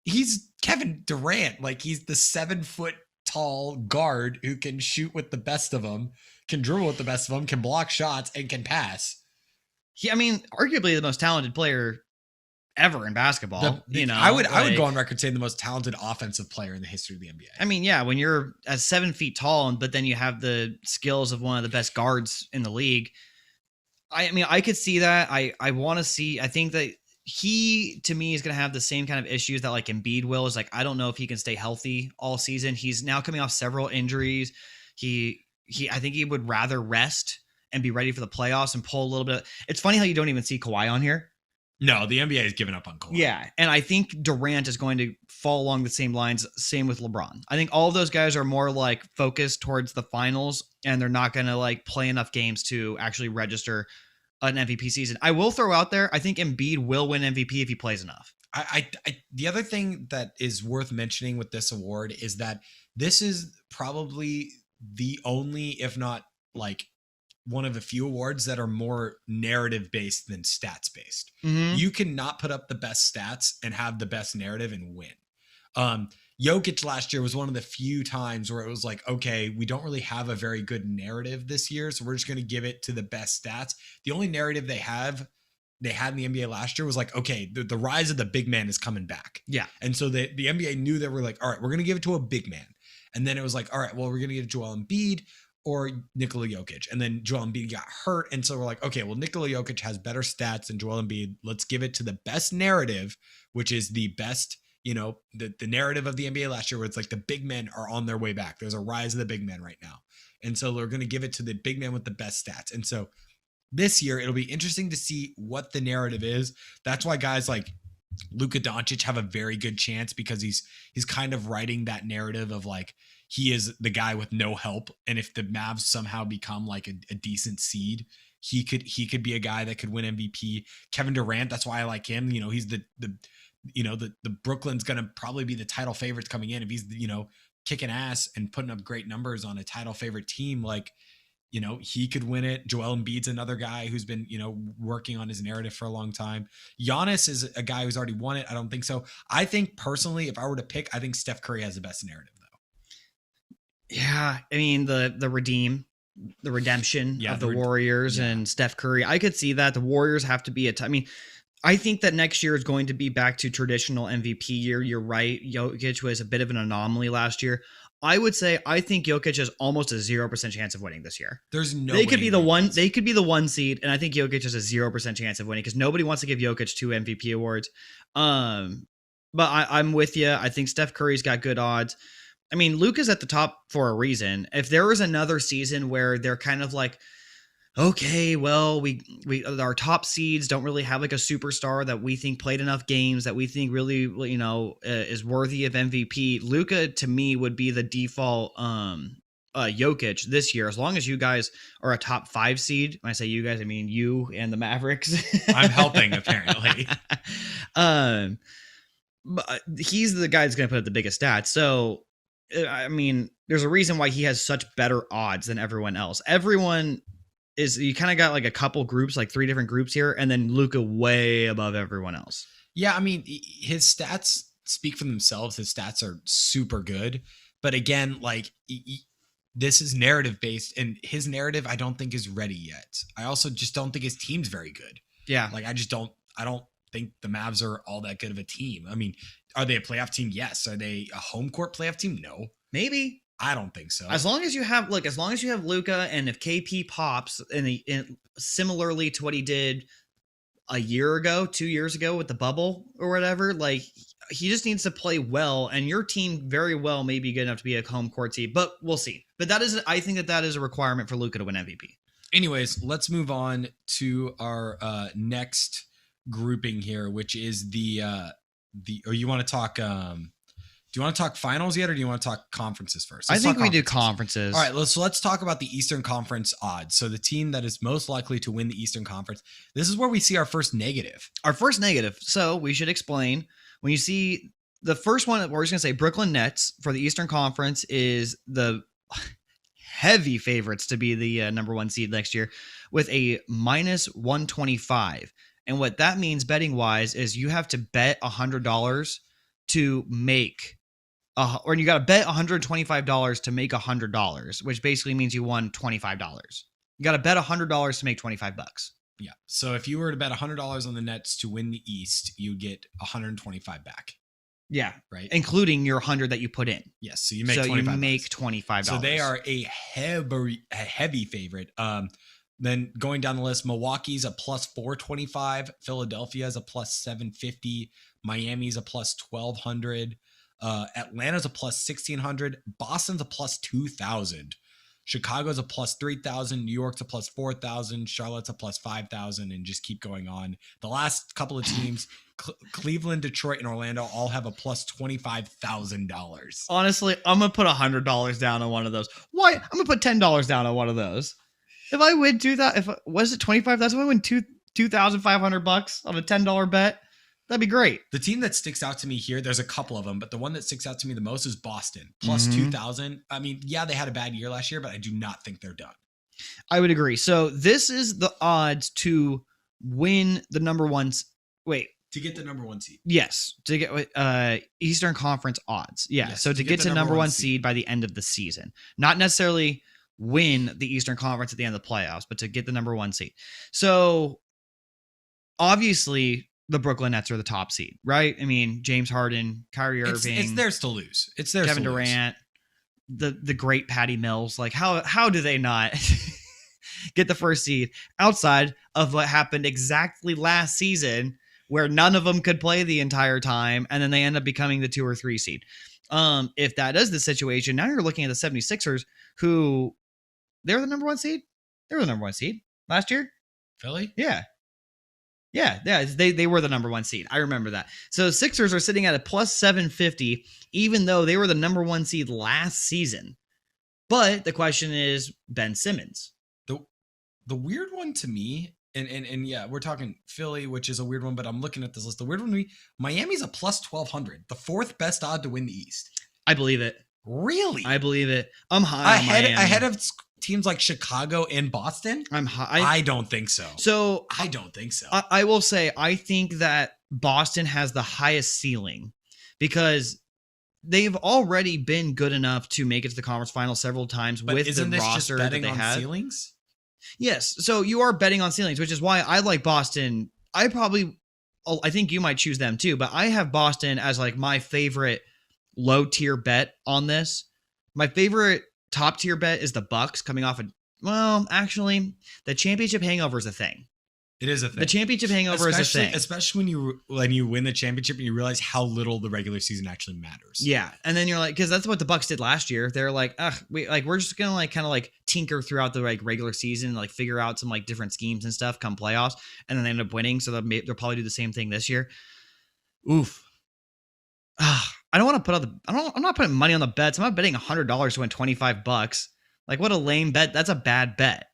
he's Kevin Durant. Like he's the 7 foot tall guard who can shoot with the best of them, can dribble with the best of them, can block shots and can pass. Arguably the most talented player ever in basketball. I would go on record saying the most talented offensive player in the history of the NBA. I mean, yeah, when you're at 7 feet tall, but then you have the skills of one of the best guards in the league. I could see that. I want to see. I think that he, to me, is going to have the same kind of issues that like Embiid will. Is like I don't know if he can stay healthy all season. He's now coming off several injuries. I think he would rather rest and be ready for the playoffs and pull a little bit. It's funny how you don't even see Kawhi on here. No, the NBA has given up on Kawhi. Yeah, and I think Durant is going to fall along the same lines. Same with LeBron. I think all of those guys are more like focused towards the finals, and they're not going to like play enough games to actually register an MVP season. I will throw out there, I think Embiid will win MVP if he plays enough. The other thing that is worth mentioning with this award is that this is probably the only, if not like one of the few awards that are more narrative based than stats based. Mm-hmm. You cannot put up the best stats and have the best narrative and win. Jokic last year was one of the few times where it was like, okay, we don't really have a very good narrative this year, so we're just going to give it to the best stats. The only narrative they had in the NBA last year was like, okay, the rise of the big man is coming back. Yeah. And so the NBA knew they were like, all right, we're going to give it to a big man. And then it was like, all right, well, we're going to give it to Joel Embiid or Nikola Jokic. And then Joel Embiid got hurt. And so we're like, okay, well, Nikola Jokic has better stats than Joel Embiid. Let's give it to the best narrative, which is the best, the narrative of the NBA last year where it's like the big men are on their way back. There's a rise of the big men right now. And so we're going to give it to the big man with the best stats. And so this year, it'll be interesting to see what the narrative is. That's why guys like Luka Doncic have a very good chance because he's kind of writing that narrative of like, he is the guy with no help. And if the Mavs somehow become like a decent seed, he could be a guy that could win MVP. Kevin Durant, that's why I like him. He's the Brooklyn's going to probably be the title favorites coming in. If he's, kicking ass and putting up great numbers on a title favorite team, like, you know, he could win it. Joel Embiid's another guy who's been, you know, working on his narrative for a long time. Giannis is a guy who's already won it. I don't think so. I think personally, if I were to pick, I think Steph Curry has the best narrative though. Yeah, I mean the redemption of the Warriors and Steph Curry. I could see that the Warriors have to be I mean, I think that next year is going to be back to traditional MVP year. You're right. Jokic was a bit of an anomaly last year. I would say I think Jokic has almost a 0% chance of winning this year. There's no. They could be the one. They could be the 1 seed, and I think Jokic has a 0% chance of winning because nobody wants to give Jokic 2 MVP awards. But I'm with you. I think Steph Curry's got good odds. I mean, Luka's at the top for a reason. If there was another season where they're kind of like, okay, well, we our top seeds don't really have like a superstar that we think played enough games that we think really, you know, is worthy of MVP. Luka to me would be the default Jokic this year, as long as you guys are a top 5 seed. When I say you guys, I mean you and the Mavericks. I'm helping apparently. But he's the guy that's going to put up the biggest stats. So, I mean, there's a reason why he has such better odds than everyone else. Everyone is, you kind of got like a couple groups, like 3 different groups here, and then Luka way above everyone else. Yeah, I mean, his stats speak for themselves. His stats are super good. But again, like, this is narrative based, and his narrative I don't think is ready yet. I also just don't think his team's very good. Yeah. Like, I don't think the Mavs are all that good of a team. I mean, are they a playoff team? Yes. Are they a home court playoff team? No. Maybe. I don't think so. As long as you have Luka, and if KP pops and similarly to what he did a year ago, 2 years ago with the bubble or whatever, like he just needs to play well, and your team very well may be good enough to be a home court team, but we'll see. But I think that is a requirement for Luka to win MVP. Anyways, let's move on to our next grouping here, which is or you want to talk do you want to talk finals yet, or do you want to talk conferences first? I think we do conferences. All right, let's talk about the Eastern Conference odds. So the team that is most likely to win the Eastern Conference. This is where we see our first negative. So we should explain, when you see the first one, we're just going to say Brooklyn Nets for the Eastern Conference is the heavy favorites to be the number 1 seed next year with a minus 125. And what that means betting wise is you have to bet $100 to make or you got to bet $125 to make $100, which basically means you won $25. You got to bet $100 to make $25. Yeah. So if you were to bet $100 on the Nets to win the East, you get $125 back. Yeah. Right. Including your 100 that you put in. Yes. So you make $25. So they are a heavy favorite. Then going down the list, Milwaukee's a plus 425. Philadelphia's a plus 750. Miami's a plus 1200. Atlanta's a plus 1600. Boston's a plus 2000. Chicago's a plus 3,000. New York's a plus 4,000. Charlotte's a plus 5,000, and just keep going on. The last couple of teams, Cleveland, Detroit, and Orlando all have a plus $25,000. Honestly, I'm going to put $100 down on one of those. Why? I'm going to put $10 down on one of those. If I win was it 25? That's if I win $2,500 on a $10 bet. That'd be great. The team that sticks out to me here, there's a couple of them, but the one that sticks out to me the most is Boston, plus 2,000. I mean, yeah, they had a bad year last year, but I do not think they're done. I would agree. So this is the odds to win the number 1. Wait. To get the number 1 seed. Yes. To get Eastern Conference odds. Yeah. Yes, so to get to number 1 seed by the end of the season. Not necessarily win the Eastern Conference at the end of the playoffs, but to get the number 1 seed. So obviously the Brooklyn Nets are the top seed, right? I mean, James Harden, Kyrie Irving. It's theirs to lose. It's theirs Kevin to Durant, lose. The great Patty Mills. Like how do they not get the first seed outside of what happened exactly last season, where none of them could play the entire time, and then they end up becoming the 2 or 3 seed? If that is the situation, now you're looking at the 76ers, who they're the number 1 seed. They were the number 1 seed last year. Philly? Yeah. They were the number 1 seed. I remember that. So Sixers are sitting at a plus 750, even though they were the number 1 seed last season. But the question is Ben Simmons. The weird one to me, and yeah, we're talking Philly, which is a weird one, but I'm looking at this list. The weird one to me, Miami's a plus 1,200, the 4th best odd to win the East. I believe it. Really? I believe it. I'm high on Miami. Ahead of teams like Chicago and Boston? I'm high. I don't think so. So I don't think so. I will say I think that Boston has the highest ceiling because they've already been good enough to make it to the conference final several times but with isn't the this roster just betting that they on have. ceilings? Yes, so you are betting on ceilings, which is why I like Boston. I think you might choose them too, but I have Boston as like my favorite low tier bet on this. My favorite top tier bet is the Bucks coming off actually, the championship hangover is a thing. It is a thing. The championship hangover is a thing. Especially when you win the championship and you realize how little the regular season actually matters. Yeah, and then you're like, because that's what the Bucks did last year. They're like, we're just gonna like kind of like tinker throughout the like regular season, like figure out some like different schemes and stuff come playoffs, and then they end up winning. So they'll probably do the same thing this year. Oof. I don't want to put out I'm not putting money on the bets. I'm not betting $100 to win $25. Like, what a lame bet. That's a bad bet.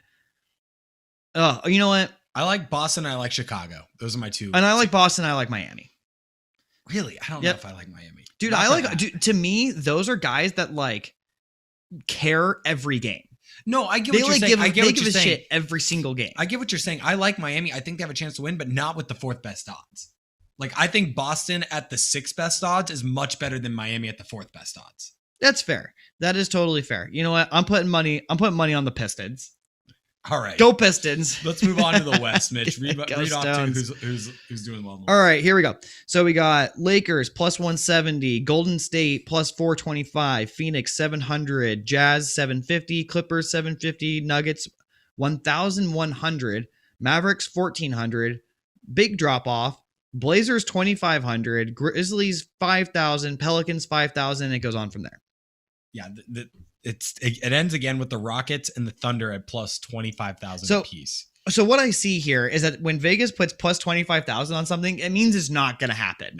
Oh, you know what? I like Boston. I like Chicago. Those are my two. And I like Boston. I like Miami. Really? I don't know if I like Miami. Dude, to me, those are guys that like care every game. No, I get what you're saying. They give a shit every single game. I get what you're saying. I like Miami. I think they have a chance to win, but not with the fourth best odds. Like, I think Boston at the sixth best odds is much better than Miami at the fourth best odds. That's fair. That is totally fair. You know what? I'm putting money on the Pistons. All right. Go Pistons. Let's move on to the West, Mitch. Read off to who's doing well. All right, here we go. So we got Lakers plus 170, Golden State plus 425, Phoenix 700, Jazz 750, Clippers 750, Nuggets 1,100, Mavericks 1,400, big drop off, Blazers 2,500, Grizzlies 5,000, Pelicans 5,000, and it goes on from there. Yeah, it ends again with the Rockets and the Thunder at plus 25,000 apiece. So what I see here is that when Vegas puts plus 25,000 on something, it means it's not going to happen.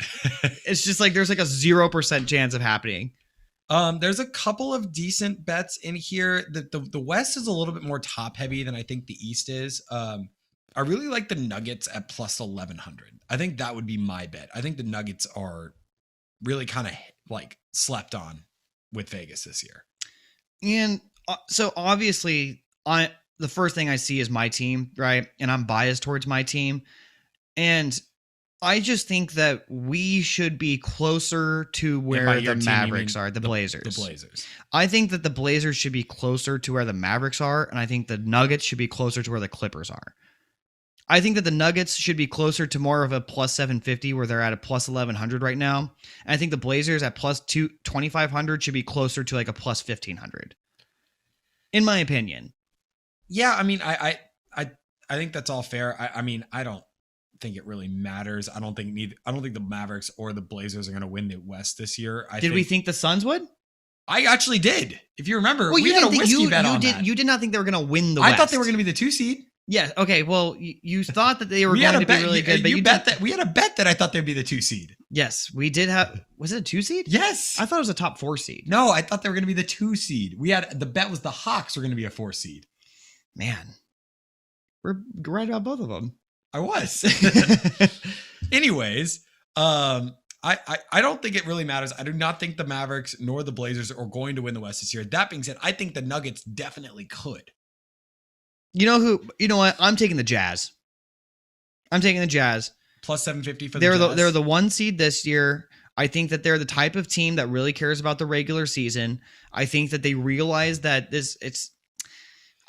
It's just like there's like a 0% chance of happening. There's a couple of decent bets in here. The West is a little bit more top heavy than I think the East is. I really like the Nuggets at plus 1,100. I think that would be my bet. I think the Nuggets are really kind of like slept on with Vegas this year. And so obviously the first thing I see is my team, right? And I'm biased towards my team. And I just think that we should be closer to where the Mavericks are, the Blazers. The Blazers. I think that the Blazers should be closer to where the Mavericks are, and I think the Nuggets should be closer to where the Clippers are. I think that the Nuggets should be closer to more of a plus 750 where they're at a plus 1,100 right now. And I think the Blazers at plus 2,500 should be closer to like a plus 1,500. In my opinion. Yeah, I mean, I think that's all fair. I mean, I don't think it really matters. I don't think the Mavericks or the Blazers are going to win the West this year. Did we think the Suns would? I actually did. If you remember, we had a whiskey bet on that. You did not think they were going to win the West. I thought they were going to be the 2 seed. Yeah. Okay. Well, you thought that they were going to be really good, but you bet that we had a bet that I thought they'd be the 2 seed. Yes, we did have. Was it a 2 seed? Yes. I thought it was a top 4 seed. No, I thought they were going to be the 2 seed. The bet was the Hawks were going to be a 4 seed. Man, we're right about both of them. I was. Anyways, I don't think it really matters. I do not think the Mavericks nor the Blazers are going to win the West this year. That being said, I think the Nuggets definitely could. You know what? I'm taking the Jazz. Plus 750 for the Jazz. They're the 1 seed this year. I think that they're the type of team that really cares about the regular season. I think that they realize that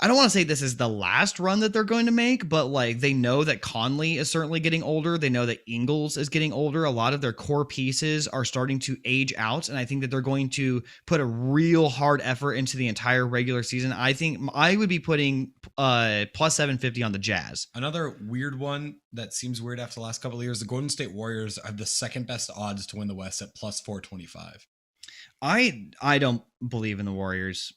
I don't want to say this is the last run that they're going to make, but like they know that Conley is certainly getting older. They know that Ingles is getting older. A lot of their core pieces are starting to age out. And I think that they're going to put a real hard effort into the entire regular season. I think I would be putting plus 750 on the Jazz. Another weird one that seems weird after the last couple of years, the Golden State Warriors have the second best odds to win the West at plus 425. I don't believe in the Warriors.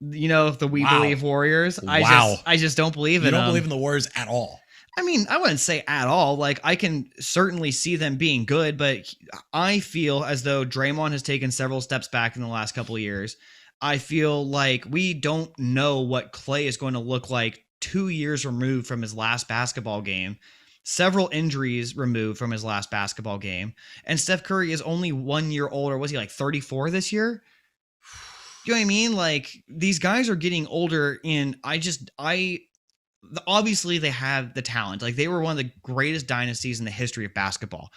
You know, the We Believe Warriors. I just don't believe in them. You don't believe in the Warriors at all. I mean, I wouldn't say at all. Like, I can certainly see them being good, but I feel as though Draymond has taken several steps back in the last couple of years. I feel like we don't know what Klay is going to look like 2 years removed from his last basketball game. Several injuries removed from his last basketball game. And Steph Curry is only 1 year older. Was he like 34 this year? You know what I mean? Like these guys are getting older, and obviously they have the talent. Like they were one of the greatest dynasties in the history of basketball.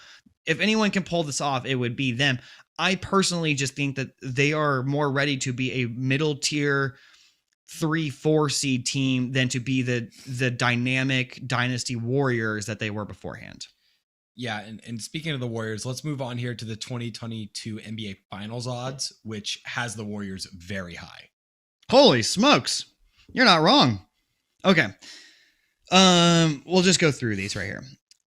If anyone can pull this off, it would be them. I personally just think that they are more ready to be a middle tier 3-4 seed team than to be the dynamic dynasty warriors that they were beforehand. Yeah, and speaking of the Warriors, let's move on here to the 2022 NBA Finals odds, which has the Warriors very high. Holy smokes. You're not wrong. Okay. We'll just go through these right here.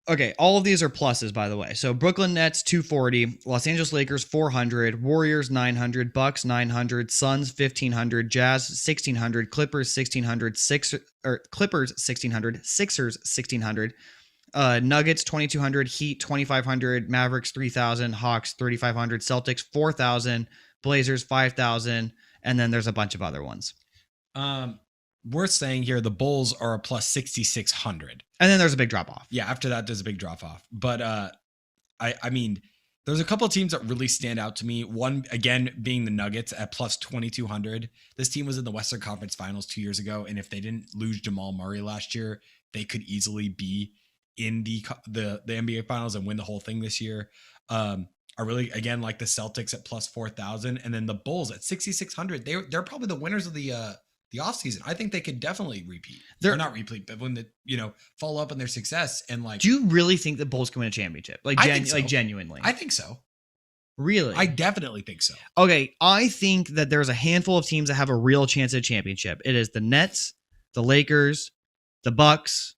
Okay, all of these are pluses, by the way. So Brooklyn Nets 240, Los Angeles Lakers 400, Warriors 900, Bucks 900, Suns 1500, Jazz 1600, Clippers 1600, Clippers 1600, Sixers 1600, Nuggets 2200, Heat 2500, Mavericks 3000, Hawks 3500, Celtics 4000, Blazers 5000, and then there's a bunch of other ones. Worth saying here, the Bulls are a plus 6,600. And then there's a big drop off. Yeah, after that, there's a big drop off. But I mean, there's a couple of teams that really stand out to me. One, again, being the Nuggets at plus 2,200. This team was in the Western Conference Finals 2 years ago. And if they didn't lose Jamal Murray last year, they could easily be in the NBA Finals and win the whole thing this year. I really, again, like the Celtics at plus 4,000. And then the Bulls at 6,600. They're probably the winners of the offseason. I think they could definitely repeat. They're not repeat, but when follow up on their success and like. Do you really think the Bulls can win a championship? Like, like genuinely? I think so. Really? I definitely think so. Okay, I think that there's a handful of teams that have a real chance at a championship. It is the Nets, the Lakers, the Bucks,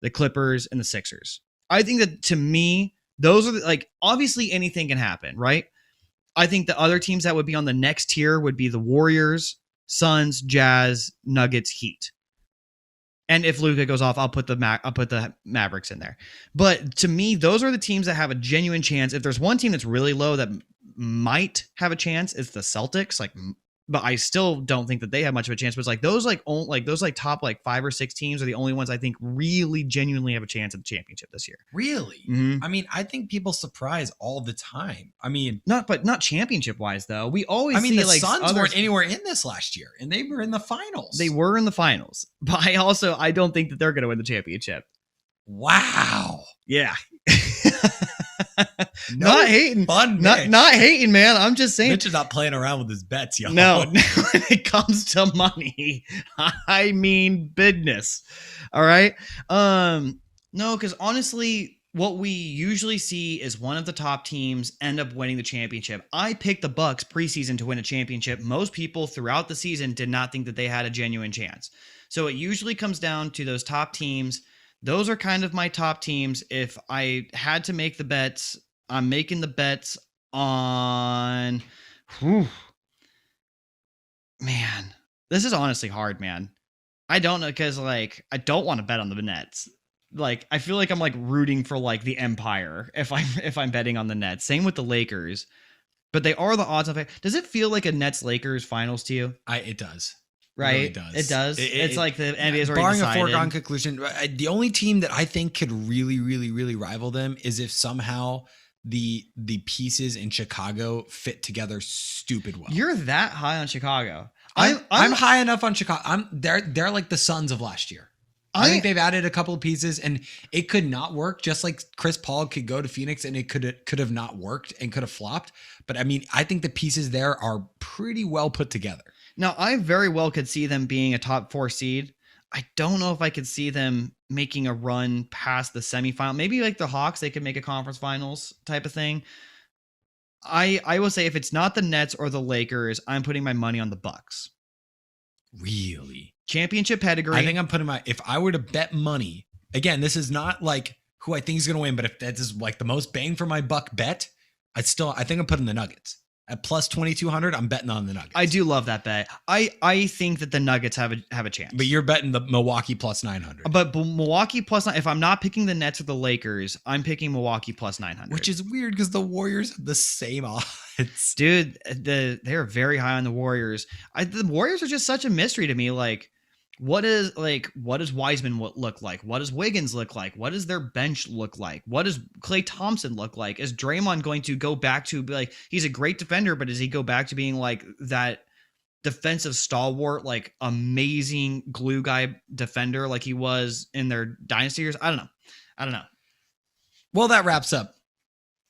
the Clippers, and the Sixers. I think that to me, those are obviously anything can happen, right? I think the other teams that would be on the next tier would be the Warriors, Suns, Jazz, Nuggets, Heat. And if Luka goes off, I'll put the Mavericks in there. But to me, those are the teams that have a genuine chance. If there's one team that's really low that might have a chance, it's the Celtics. But I still don't think that they have much of a chance. But it's those top 5 or 6 teams are the only ones I think really genuinely have a chance at the championship this year. Really? Mm-hmm. I mean, I think people surprise all the time. I mean, not championship wise though. We always. I mean, the Suns weren't anywhere in this last year, and they were in the finals. They were in the finals, but I don't think that they're going to win the championship. Wow. Yeah. Not hating, fun. Not hating, man. I'm just saying. Mitch is not playing around with his bets, y'all. No, when it comes to money, I mean business. All right. No, because honestly, what we usually see is one of the top teams end up winning the championship. I picked the Bucks preseason to win a championship. Most people throughout the season did not think that they had a genuine chance. So it usually comes down to those top teams. Those are kind of my top teams. If I had to make the bets, I'm making the bets on. Man, this is honestly hard, man. I don't know because I don't want to bet on the Nets. I feel like I'm rooting for the Empire if I'm betting on the Nets. Same with the Lakers, but they are the odds on. Does it feel like a Nets Lakers finals to you? It does. Right? It does. It's like the NBA's already barring decided. A foregone conclusion. The only team that I think could really, really, really rival them is if somehow the pieces in Chicago fit together stupid well. You're that high on Chicago. I'm high enough on Chicago. They're like the Suns of last year. I think they've added a couple of pieces, and it could not work. Just like Chris Paul could go to Phoenix, and it could have not worked and could have flopped. But I mean, I think the pieces there are pretty well put together. Now, I very well could see them being a top 4 seed. I don't know if I could see them making a run past the semifinal. Maybe like the Hawks, they could make a conference finals type of thing. I will say if it's not the Nets or the Lakers, I'm putting my money on the Bucks. Really? Championship pedigree. I think I'm putting if I were to bet money, again, this is not who I think is going to win, but if that is the most bang for my buck bet, I think I'm putting the Nuggets. At plus 2,200, I'm betting on the Nuggets. I do love that bet. I think that the Nuggets have a chance. But you're betting the Milwaukee plus 900. But Milwaukee plus 9. If I'm not picking the Nets or the Lakers, I'm picking Milwaukee plus 900. Which is weird because the Warriors have the same odds. Dude, they're very high on the Warriors. The Warriors are just such a mystery to me. what does Wiseman look like? What does Wiggins look like? What does their bench look like? What does Klay Thompson look like? Is Draymond going to go back to be like, he's a great defender, but does he go back to being like that defensive stalwart, like amazing glue guy defender like he was in their dynasty years? I don't know. Well, that wraps up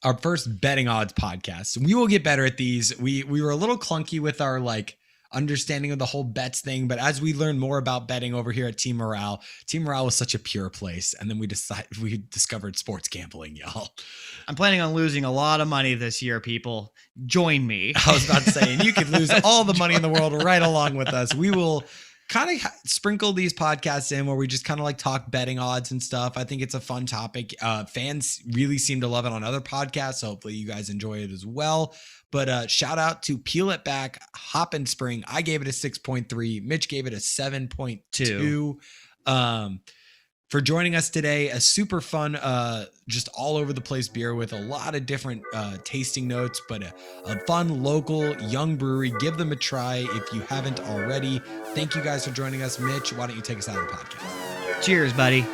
our first betting odds podcast. We will get better at these. We were a little clunky with our like understanding of the whole bets thing, but as we learn more about betting over here at Team Morale was such a pure place, and then we discovered sports gambling, y'all. I'm planning on losing a lot of money this year, people. Join me. I was about to say, and you could lose all the money in the world right along with us. We will kind of sprinkle these podcasts in where we just kind of like talk betting odds and stuff. I think it's a fun topic. Fans really seem to love it on other podcasts, so hopefully you guys enjoy it as well. But shout out to Peel It Back, Hop and Spring. I gave it a 6.3. Mitch gave it a 7.2. For joining us today. A super fun, just all over the place beer with a lot of different tasting notes, but a fun local young brewery. Give them a try if you haven't already. Thank you guys for joining us. Mitch, why don't you take us out of the podcast? Cheers, buddy.